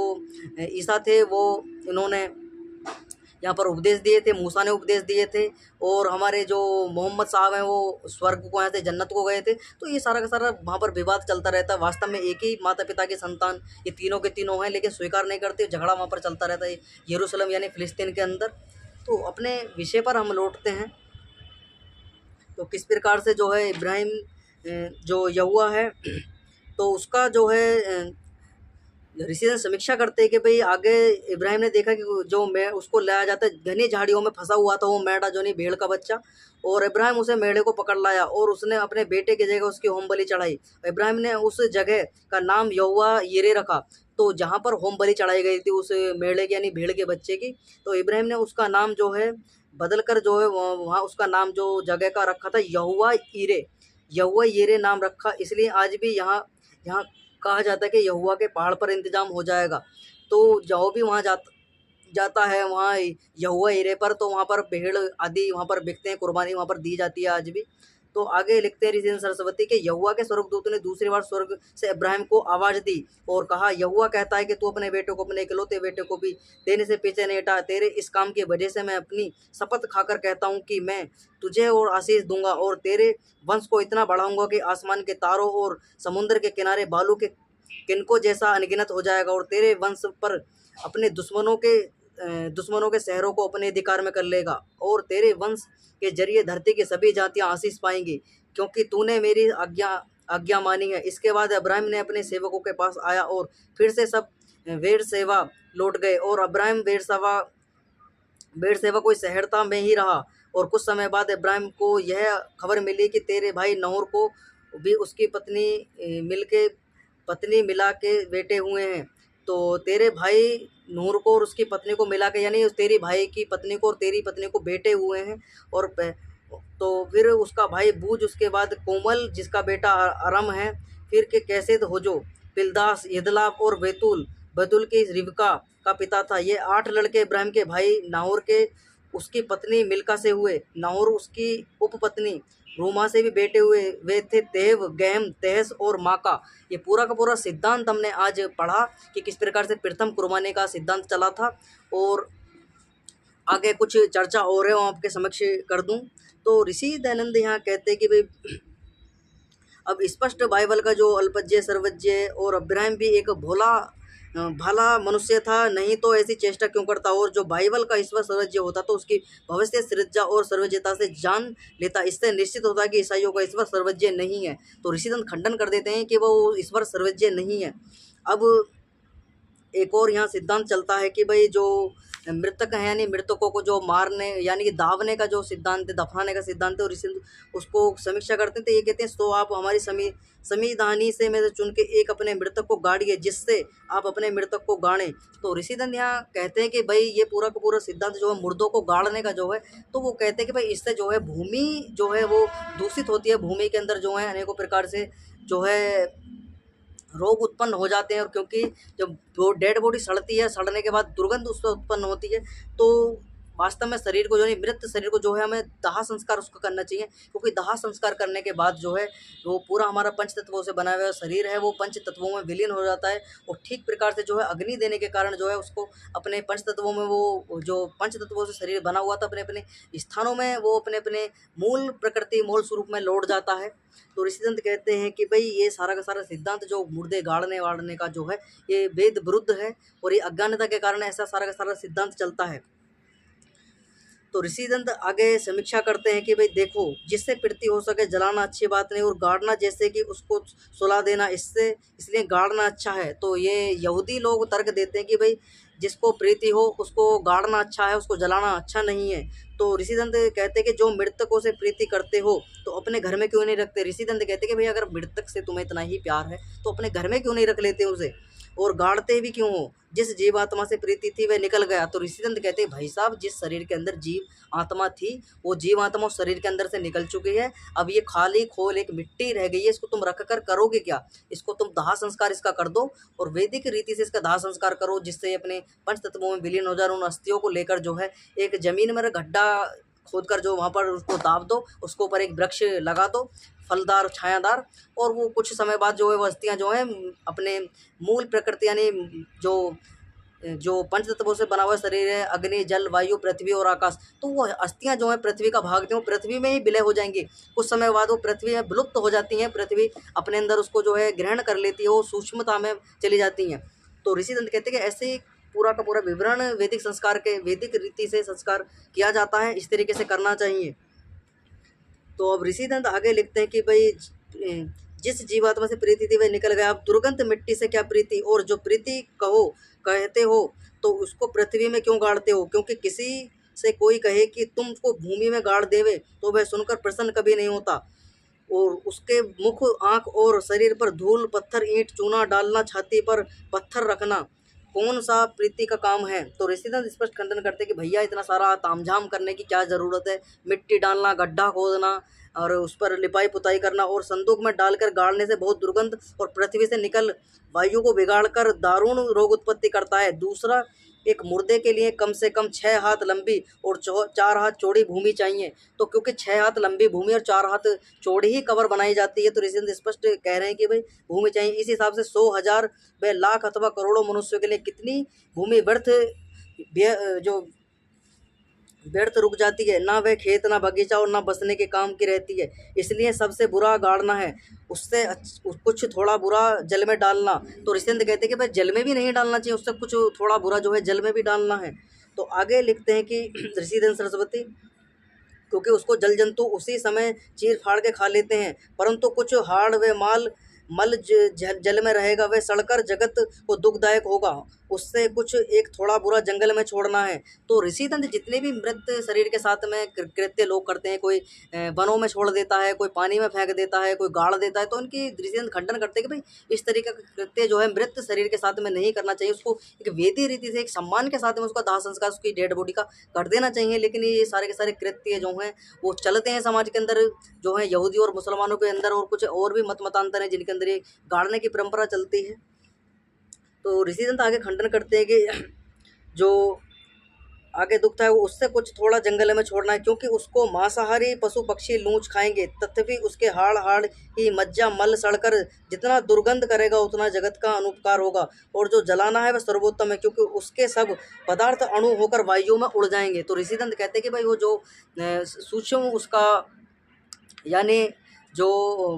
ईसा थे वो इन्होंने यहाँ पर उपदेश दिए थे, मूसा ने उपदेश दिए थे, और हमारे जो मोहम्मद साहब हैं वो स्वर्ग को, यहाँ से जन्नत को गए थे। तो ये सारा का सारा वहाँ पर विवाद चलता रहता है। वास्तव में एक ही माता पिता के संतान ये तीनों के तीनों हैं, लेकिन स्वीकार नहीं करते, झगड़ा वहाँ पर चलता रहता है यरूशलेम यानी फ़िलिस्तीन के अंदर। तो अपने विषय पर हम लौटते हैं। तो किस प्रकार से जो है इब्राहिम जो यहोवा है, तो उसका जो है ऋषि ने समीक्षा करते हैं कि भाई आगे इब्राहिम ने देखा कि जो मैं उसको लाया जाता है, घनी झाड़ियों में फंसा हुआ था वो मेढ़ा, जो नहीं भेड़ का बच्चा, और इब्राहिम उसे मेढ़े को पकड़ लाया और उसने अपने बेटे की जगह उसकी होम बलि चढ़ाई। इब्राहिम ने उस जगह का नाम यहोवा यिरे रखा। तो जहाँ पर होम बलि चढ़ाई गई थी उस मेढ़े की यानी भेड़ के बच्चे की, तो इब्राहिम ने उसका नाम जो है बदल कर जो है वहाँ उसका नाम जो जगह का रखा था यहोवा यिरे, यहोवा यिरे नाम रखा। इसलिए आज भी यहाँ यहाँ कहा जाता है कि यहोवा के पहाड़ पर इंतजाम हो जाएगा। तो जो भी वहाँ जाता है वहाँ यहोवा यिरे पर, तो वहाँ पर भेड़ आदि वहाँ पर बिकते हैं, कुर्बानी वहाँ पर दी जाती है आज भी। तो आगे लिखते हैं ऋषि सरस्वती के यहोवा के स्वर्गदूत ने दूसरी बार स्वर्ग से इब्राहिम को आवाज़ दी और कहा, यहोवा कहता है कि तू अपने बेटे को, अपने इकलौते बेटे को भी देने से पीछे नहीं हटा। तेरे इस काम की वजह से मैं अपनी शपथ खाकर कहता हूँ कि मैं तुझे और आशीष दूंगा और तेरे वंश को इतना बढ़ाऊंगा कि आसमान के तारों और समुद्र के किनारे बालू के किनको जैसा अनगिनत हो जाएगा, और तेरे वंश पर अपने दुश्मनों के शहरों को अपने अधिकार में कर लेगा, और तेरे वंश के जरिए धरती की सभी जातियां आशीष पाएंगी, क्योंकि तूने मेरी आज्ञा मानी है। इसके बाद अब्राहम ने अपने सेवकों के पास आया और फिर से सब बेरशेबा लौट गए, और अब्राहम बेरशेबा कोई शहरता में ही रहा। और कुछ समय बाद इब्राहिम को यह खबर मिली कि तेरे भाई नहूर को भी उसकी पत्नी मिला के बेटे हुए हैं। तो तेरे भाई नूर को और उसकी पत्नी को मिला के, यानी तेरी भाई की पत्नी को और तेरी पत्नी को बेटे हुए हैं। और तो फिर उसका भाई बूज, उसके बाद कोमल जिसका बेटा अरम है, फिर के कैसेद होजो, पिलदास, यदलाफ और बैतूल की रिबका का पिता था। ये 8 लड़के इब्राहिम के भाई नाहोर के उसकी पत्नी मिल्का से हुए। नाहोर उसकी उपपत्नी रूमा से भी बेटे हुए, वे थे तेव, गैम, तेहस और माका। ये पूरा का पूरा सिद्धांत हमने आज पढ़ा कि किस प्रकार से प्रथम कुर्बानी का सिद्धांत चला था। और आगे कुछ चर्चा और है वो आपके समक्ष कर दूं। तो ऋषि दयानंद यहाँ कहते हैं कि भाई अब स्पष्ट बाइबल का जो अल्पज्य सर्वज्ञ और इब्राहिम भी एक भला मनुष्य था, नहीं तो ऐसी चेष्टा क्यों करता। और जो बाइबल का ईश्वर सर्वज्ञ होता तो उसकी भविष्य सृजा और सर्वज्ञता से जान लेता। इससे निश्चित होता है कि ईसाइयों का ईश्वर सर्वज्ञ नहीं है। तो ऋषिदंत खंडन कर देते हैं कि वो ईश्वर सर्वज्ञ नहीं है। अब एक और यहाँ सिद्धांत चलता है कि भाई जो मृतक है, यानी मृतकों को जो मारने यानी कि दावने का जो सिद्धांत है, दफनाने का सिद्धांत है, और ऋषि उसको समीक्षा करते हैं। तो ये कहते हैं, तो आप हमारी संविधानी से में से चुन के एक अपने मृतक को गाड़िए, जिससे आप अपने मृतक को गाड़ें। तो ऋषिदंत यहाँ कहते हैं कि भाई ये पूरा का पूरा सिद्धांत जो है मुर्दों को गाड़ने का जो है, तो वो कहते हैं कि भाई इससे जो है भूमि जो है वो दूषित होती है। भूमि के अंदर जो है अनेकों प्रकार से जो है रोग उत्पन्न हो जाते हैं। और क्योंकि जब वो डेड बॉडी सड़ती है, सड़ने के बाद दुर्गंध उससे उत्पन्न होती है, तो वास्तव में शरीर को जो है, मृत शरीर को जो है हमें दाह संस्कार उसको करना चाहिए। क्योंकि दाह संस्कार करने के बाद जो है वो पूरा हमारा पंच तत्वों से बना हुआ शरीर है, वो पंच तत्वों में विलीन हो जाता है। और ठीक प्रकार से जो है अग्नि देने के कारण जो है उसको अपने पंच तत्वों में, वो जो पंच तत्वों से शरीर बना हुआ था, अपने अपने स्थानों में वो अपने अपने मूल प्रकृति, मूल स्वरूप में लौट जाता है। तो ऋषिदंत कहते हैं कि भाई ये सारा का सारा सिद्धांत जो मुर्दे गाड़ने वाड़ने का जो है, ये वेद विरुद्ध है, और ये अज्ञानता के कारण ऐसा सारा का सारा सिद्धांत चलता है। तो ऋषिदंत आगे समीक्षा करते हैं कि भाई देखो, जिससे प्रीति हो सके जलाना अच्छी बात नहीं, और गाड़ना जैसे कि उसको सुला देना, इसलिए गाड़ना अच्छा है। तो ये यहूदी लोग तर्क देते हैं कि भाई जिसको प्रीति हो उसको गाड़ना अच्छा है, उसको जलाना अच्छा नहीं है। तो ऋषिदंत कहते हैं कि जो मृतकों से प्रीति करते हो तो अपने घर में क्यों नहीं रखते। ऋषिदंत कहते हैं कि भाई अगर मृतक से तुम्हें इतना ही प्यार है तो अपने घर में क्यों नहीं रख लेते उसे, और गाड़ते भी क्यों हो। जिस जीवात्मा से प्रीति थी वह निकल गया। तो ऋषिदंत कहते हैं भाई साहब, जिस शरीर के अंदर जीव आत्मा थी, वो जीव आत्मा उस शरीर के अंदर से निकल चुकी है। अब ये खाली खोल एक मिट्टी रह गई है, इसको तुम रख कर करोगे क्या। इसको तुम दाह संस्कार इसका कर दो, और वैदिक रीति से इसका दाह संस्कार करो, जिससे अपने पंच तत्वों में विलीन हो जाए। उन अस्थियों को लेकर जो है एक जमीन में गड्ढा खोद कर जो वहाँ पर उसको दाब दो, उसके ऊपर एक वृक्ष लगा दो, फलदार छायादार, और वो कुछ समय बाद जो है वो अस्थियाँ जो हैं अपने मूल प्रकृति, यानी जो पंच तत्वों से बना हुआ शरीर है, अग्नि, जल, वायु, पृथ्वी और आकाश, तो वो अस्थियाँ जो हैं पृथ्वी का भाग थी, वो पृथ्वी में ही विलय हो जाएंगी। कुछ समय बाद वो पृथ्वी में विलुप्त हो जाती हैं, पृथ्वी अपने अंदर उसको जो है ग्रहण कर लेती है, वो सूक्ष्मता में चली जाती हैं। तो ऋषिदंत कहते हैं कि ऐसे ही पूरा का पूरा विवरण वैदिक संस्कार के, वैदिक रीति से संस्कार किया जाता है, इस तरीके से करना चाहिए। तो अब ऋषिदंत आगे लिखते हैं कि भाई जिस जीवात्मा से प्रीति थी वह निकल गया। अब दुर्गंध मिट्टी से क्या प्रीति, और जो प्रीति कहते हो तो उसको पृथ्वी में क्यों गाड़ते हो। क्योंकि किसी से कोई कहे कि तुमको भूमि में गाड़ देवे तो वह सुनकर प्रसन्न कभी नहीं होता, और उसके मुख, आँख और शरीर पर धूल, पत्थर, ईंट, चूना डालना, छाती पर पत्थर रखना कौन सा प्रीति का काम है। तो ऋषिदंत स्पष्ट खंडन करते हैं कि भैया इतना सारा तामझाम करने की क्या ज़रूरत है। मिट्टी डालना, गड्ढा खोदना, और उस पर लिपाई पुताई करना और संदूक में डालकर गाड़ने से बहुत दुर्गंध और पृथ्वी से निकल वायु को बिगाड़कर दारुण रोग उत्पत्ति करता है। दूसरा, एक मुर्दे के लिए कम से कम 6 हाथ लंबी और 4 हाथ चौड़ी भूमि चाहिए। तो क्योंकि 6 हाथ लंबी भूमि और 4 हाथ चौड़ी ही कबर बनाई जाती है, तो ऋषि स्पष्ट कह रहे हैं कि भाई भूमि चाहिए। इस हिसाब से 100,000 व लाख अथवा करोड़ों मनुष्यों के लिए कितनी भूमि जो व्यर्थ रुक जाती है, ना वह खेत ना बगीचा और ना बसने के काम की रहती है। इसलिए सबसे बुरा गाड़ना है, उससे कुछ थोड़ा बुरा जल में डालना। तो ऋषिंद कहते हैं कि भाई जल में भी नहीं डालना चाहिए, उससे कुछ थोड़ा बुरा जो है जल में भी डालना है। तो आगे लिखते हैं कि ऋषिधन सरस्वती, क्योंकि उसको जल जंतु उसी समय चीर फाड़ के खा लेते हैं, परंतु कुछ हाड़ व मल जल में रहेगा, वह सड़कर जगत को दुखदायक होगा। उससे कुछ एक थोड़ा बुरा जंगल में छोड़ना है। तो ऋषि दंत जितने भी मृत शरीर के साथ में कृत्य लोग करते हैं, कोई वनों में छोड़ देता है, कोई पानी में फेंक देता है, कोई गाड़ देता है, तो उनकी ऋषि दंत खंडन करते हैं कि भाई इस तरीके का कृत्य जो है मृत शरीर के साथ में नहीं करना चाहिए। उसको एक वेदी रीति से, एक सम्मान के साथ में उसका दाह संस्कार, उसकी डेड बॉडी का कर देना चाहिए। लेकिन ये सारे के सारे कृत्य जो हैं वो चलते हैं समाज के अंदर, जो है यहूदी और मुसलमानों के अंदर, और कुछ और भी मतांतर हैं जिनके अंदर ये गाड़ने की परंपरा चलती है। तो ऋषि दंत आगे खंडन करते हैं कि जो आगे दुखता है वो उससे कुछ थोड़ा जंगल में छोड़ना है, क्योंकि उसको मांसाहारी पशु पक्षी लूच खाएंगे, तथापि उसके हाड़ ही मज्जा मल सड़कर जितना दुर्गंध करेगा उतना जगत का अनुपकार होगा। और जो जलाना है वह सर्वोत्तम है, क्योंकि उसके सब पदार्थ अणु होकर वायु में उड़ जाएंगे। तो ऋषि दंत कहते हैं कि भाई वो जो सूक्ष्म उसका यानी जो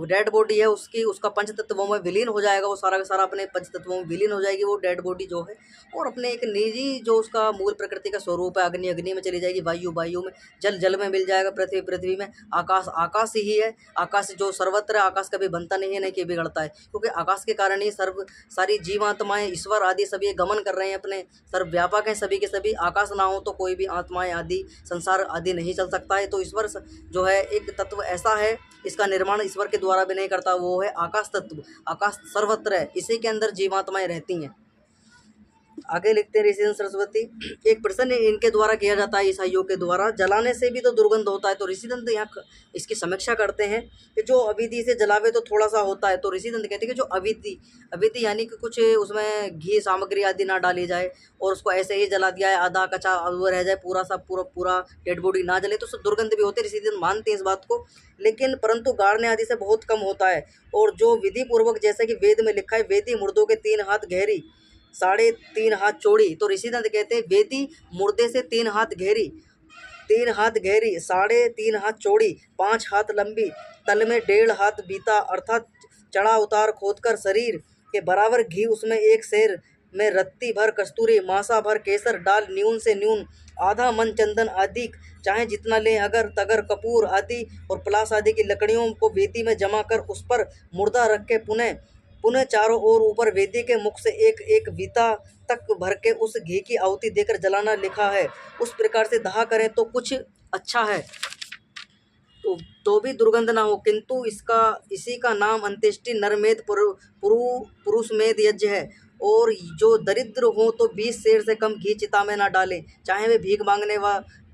डेड बॉडी है उसका पंच तत्वों में विलीन हो जाएगा, वो सारा का सारा अपने पंच तत्वों में विलीन हो जाएगी वो डेड बॉडी जो है, और अपने एक निजी जो उसका मूल प्रकृति का स्वरूप है, अग्नि में चली जाएगी, वायु में, जल में मिल जाएगा, पृथ्वी में, आकाश ही है। आकाश जो सर्वत्र है, आकाश कभी बनता नहीं है, नहीं कि बिगड़ता है, क्योंकि आकाश के कारण ही सारी जीवात्माएं, ईश्वर आदि सभी गमन कर रहे हैं, अपने सर्वव्यापक हैं सभी के सभी। आकाश ना हो तो कोई भी आत्माएं आदि संसार आदि नहीं चल सकता है। तो ईश्वर जो है एक तत्व ऐसा है, इसका निर्माण ईश्वर के द्वारा भी नहीं करता, वो है आकाश तत्व। आकाश सर्वत्र है, इसी के अंदर जीवात्माएं रहती हैं। आगे लिखते हैं ऋषि सरस्वती, एक प्रश्न इनके द्वारा किया जाता है ईसाइयों के द्वारा, जलाने से भी तो दुर्गंध होता है। तो ऋषि दंत यहाँ इसकी समीक्षा करते हैं कि जो अविधि से जलावे तो थोड़ा सा होता है। तो ऋषि दंत कहते हैं कि जो अविधि यानी कि कुछ उसमें घी सामग्री आदि ना डाली जाए और उसको ऐसे ही जला दिया है, आधा कच्चा वो रह जाए, पूरा डेड बॉडी ना जले, तो उससे दुर्गंध भी होती है। ऋषि दंत मानते हैं इस बात को, लेकिन परंतु गाड़ने आदि से बहुत कम होता है। और जो विधि पूर्वक, जैसे कि वेद में लिखा है, वेदी मुर्दों के 3 हाथ गहरी 3.5 हाथ चौड़ी। तो ऋषि दंत कहते हैं वेदी मुर्दे से 3 हाथ गहरी 3.5 हाथ चौड़ी, 5 हाथ लंबी, तल में 1.5 हाथ बीता, अर्थात चढ़ा उतार खोदकर शरीर के बराबर घी, उसमें 1 सेर में रत्ती भर कस्तूरी, मासा भर केसर डाल, न्यून से न्यून आधा मन चंदन आदि, चाहे जितना लें, अगर तगर कपूर आदि और पलास आदि की लकड़ियों को वेदी में जमा कर उस पर मुर्दा रख के पुनः चारों ओर ऊपर वेदी के मुख से एक एक वीता तक भर के उस घी की आहुति देकर जलाना लिखा है। उस प्रकार से दाह करें तो कुछ अच्छा है, तो भी दुर्गंध ना हो, किंतु इसी का नाम अंत्येष्टि नरमेध पुरुषमेध यज्ञ है। और जो दरिद्र हो तो 20 सेर से कम घी चिता में ना डालें, चाहे वे भीख मांगने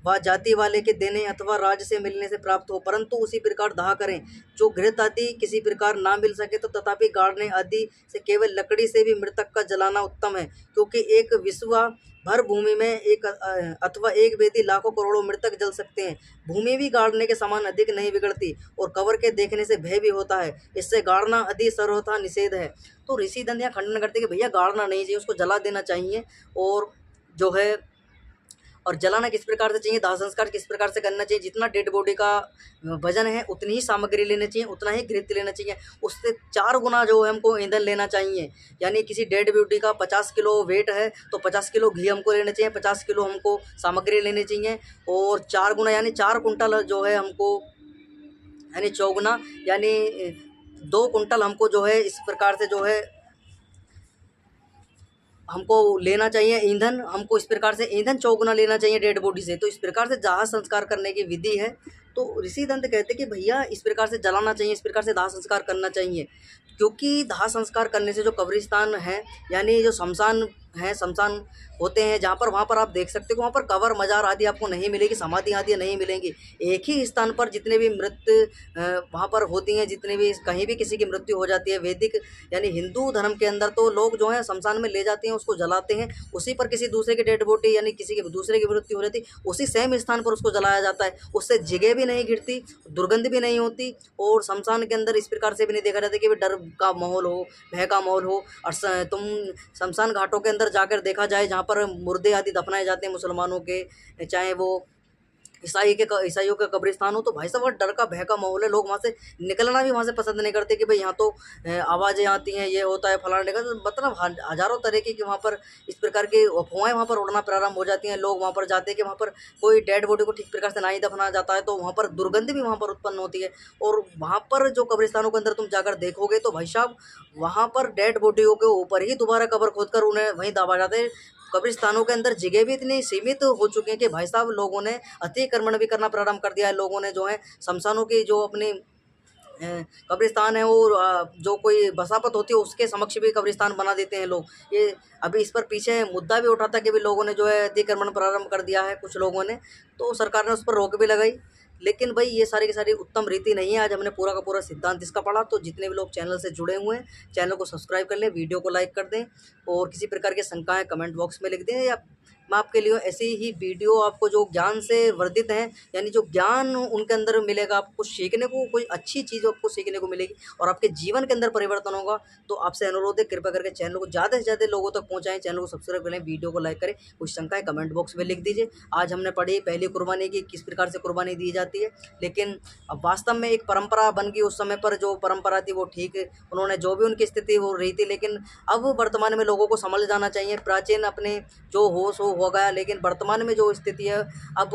व जाति वाले के देने अथवा राज से मिलने से प्राप्त हो, परंतु उसी प्रकार दाह करें। जो घृत आदि किसी प्रकार ना मिल सके तो तथापि गाड़ने आदि से केवल लकड़ी से भी मृतक का जलाना उत्तम है, क्योंकि एक विश्वा भर भूमि में एक अथवा एक वेदी लाखों करोड़ों मृतक जल सकते हैं। भूमि भी गाड़ने के समान अधिक नहीं बिगड़ती और कवर के देखने से भय भी होता है, इससे गाड़ना अधिक सर्वथा निषेध है। तो ऋषि दंत यहाँ खंडन करते हैं कि भैया गाड़ना नहीं चाहिए, उसको जला देना चाहिए। और जो है और जलाना किस प्रकार से चाहिए, दाह संस्कार किस प्रकार से करना चाहिए, जितना डेड बॉडी का वजन है उतनी ही सामग्री लेनी चाहिए, उतना ही घृत लेना चाहिए, उससे 4 गुना जो है हमको ईंधन लेना चाहिए। यानी किसी डेड बॉडी का 50 किलो वेट है तो 50 किलो घी हमको लेना चाहिए, 50 किलो हमको सामग्री लेनी चाहिए, और 4 गुना यानी 4 कुंटल जो है हमको, यानी 4 गुना यानी 2 कुंटल हमको जो है इस प्रकार से जो है हमको लेना चाहिए ईंधन। हमको इस प्रकार से ईंधन 4 गुना लेना चाहिए डेड बॉडी से। तो इस प्रकार से दाह संस्कार करने की विधि है। तो ऋषि दंत कहते कि भैया इस प्रकार से जलाना चाहिए, इस प्रकार से दाह संस्कार करना चाहिए, क्योंकि दाह संस्कार करने से जो कब्रिस्तान है यानी जो शमशान हैं, शमशान होते हैं जहाँ पर, वहाँ पर आप देख सकते हो वहाँ पर कब्र मज़ार आदि आपको नहीं मिलेगी, समाधि आदि नहीं मिलेंगी। एक ही स्थान पर जितने भी वहाँ पर होती हैं, जितने भी कहीं भी किसी की मृत्यु हो जाती है, वैदिक यानी हिंदू धर्म के अंदर तो लोग जो है शमशान में ले जाते हैं, उसको जलाते हैं, उसी पर किसी दूसरे की डेड बॉडी यानी किसी के दूसरे की मृत्यु हो जाती है, उसी सेम स्थान पर उसको जलाया जाता है। उससे जगह भी नहीं गिरती, दुर्गंध भी नहीं होती, और शमशान के अंदर इस प्रकार से भी नहीं देखा जाता कि डर का माहौल हो, भय का माहौल हो। और तुम शमशान घाटों के अंदर जाकर देखा जाए जहाँ पर मुर्दे आदि दफनाए जाते हैं मुसलमानों के, चाहे वो ईसाइयों के कब्रिस्तान हो, तो भाई साहब डर का भय का माहौल है। लोग वहाँ से निकलना भी वहाँ से पसंद नहीं करते कि भाई यहाँ तो आवाज़ें आती हैं, ये होता है फलाने का, तो मतलब हज़ारों तरीके की वहाँ पर इस प्रकार की अफवाहें वहाँ पर उड़ना प्रारंभ हो जाती हैं। लोग वहाँ पर जाते हैं कि वहाँ पर कोई डेड बॉडी को ठीक प्रकार से नहीं दफनाया जाता है, तो वहाँ पर दुर्गंध भी वहाँ पर उत्पन्न होती है। और वहाँ पर जो कब्रिस्तानों के अंदर तुम जाकर देखोगे तो भाई साहब वहाँ पर डेड बॉडियों के ऊपर ही दोबारा कब्र खोदकर उन्हें वहीं दबा जाते हैं। कब्रिस्तानों के अंदर जगह भी इतनी सीमित हो चुकी है कि भाई साहब लोगों ने अतिक्रमण भी करना प्रारंभ कर दिया है। लोगों ने जो है शमशानों की जो अपनी कब्रिस्तान है वो जो कोई बसापत होती है उसके समक्ष भी कब्रिस्तान बना देते हैं लोग। ये अभी इस पर पीछे मुद्दा भी उठा था कि भी लोगों ने जो है अतिक्रमण प्रारंभ कर दिया है कुछ लोगों ने, तो सरकार ने उस पर रोक भी लगाई। लेकिन भाई ये सारी की सारी उत्तम रीति नहीं है। आज हमने पूरा का पूरा सिद्धांत इसका पढ़ा, तो जितने भी लोग चैनल से जुड़े हुए हैं चैनल को सब्सक्राइब कर लें, वीडियो को लाइक कर दें, और किसी प्रकार की शंकाएं कमेंट बॉक्स में लिख दें, या मैं आपके लिए ऐसी ही वीडियो आपको जो ज्ञान से वर्धित हैं, यानी जो ज्ञान उनके अंदर मिलेगा, आपको सीखने को कोई अच्छी चीज़ आपको सीखने को मिलेगी और आपके जीवन के अंदर परिवर्तन होगा। तो आपसे अनुरोध है कृपया करके चैनल को ज़्यादा से ज़्यादा लोगों तक पहुँचाएँ, चैनल को सब्सक्राइब करें, वीडियो को लाइक करें, कुछ शंकाएँ कमेंट बॉक्स में लिख दीजिए। आज हमने पढ़ी पहली कुर्बानी की, किस प्रकार से कुर्बानी दी जाती है, लेकिन अब वास्तव में एक परंपरा बन गई। उस समय पर जो परंपरा थी वो ठीक है, उन्होंने जो भी उनकी स्थिति हो रही थी, लेकिन अब वर्तमान में लोगों को समझ जाना चाहिए। प्राचीन अपने जो होश हो गया, लेकिन वर्तमान में जो स्थिति है अब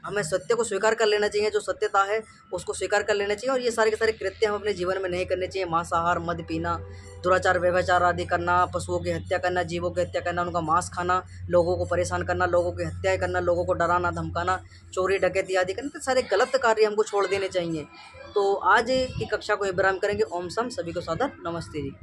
हमें सत्य को स्वीकार कर लेना चाहिए, जो सत्यता है उसको स्वीकार कर लेना चाहिए, और ये सारे के सारे कृत्य हम अपने जीवन में नहीं करने चाहिए। मांसाहार, मद पीना, दुराचार, व्यभिचार आदि करना, पशुओं की हत्या करना, जीवों की हत्या करना, उनका मांस खाना, लोगों को परेशान करना, लोगों की हत्याएं करना, लोगों को डराना धमकाना, चोरी डकैती आदि करना, तो सारे गलत कार्य हमको छोड़ देने चाहिए। तो आज की कक्षा को विराम करेंगे। ओम सम, सभी को सादर नमस्ते जी।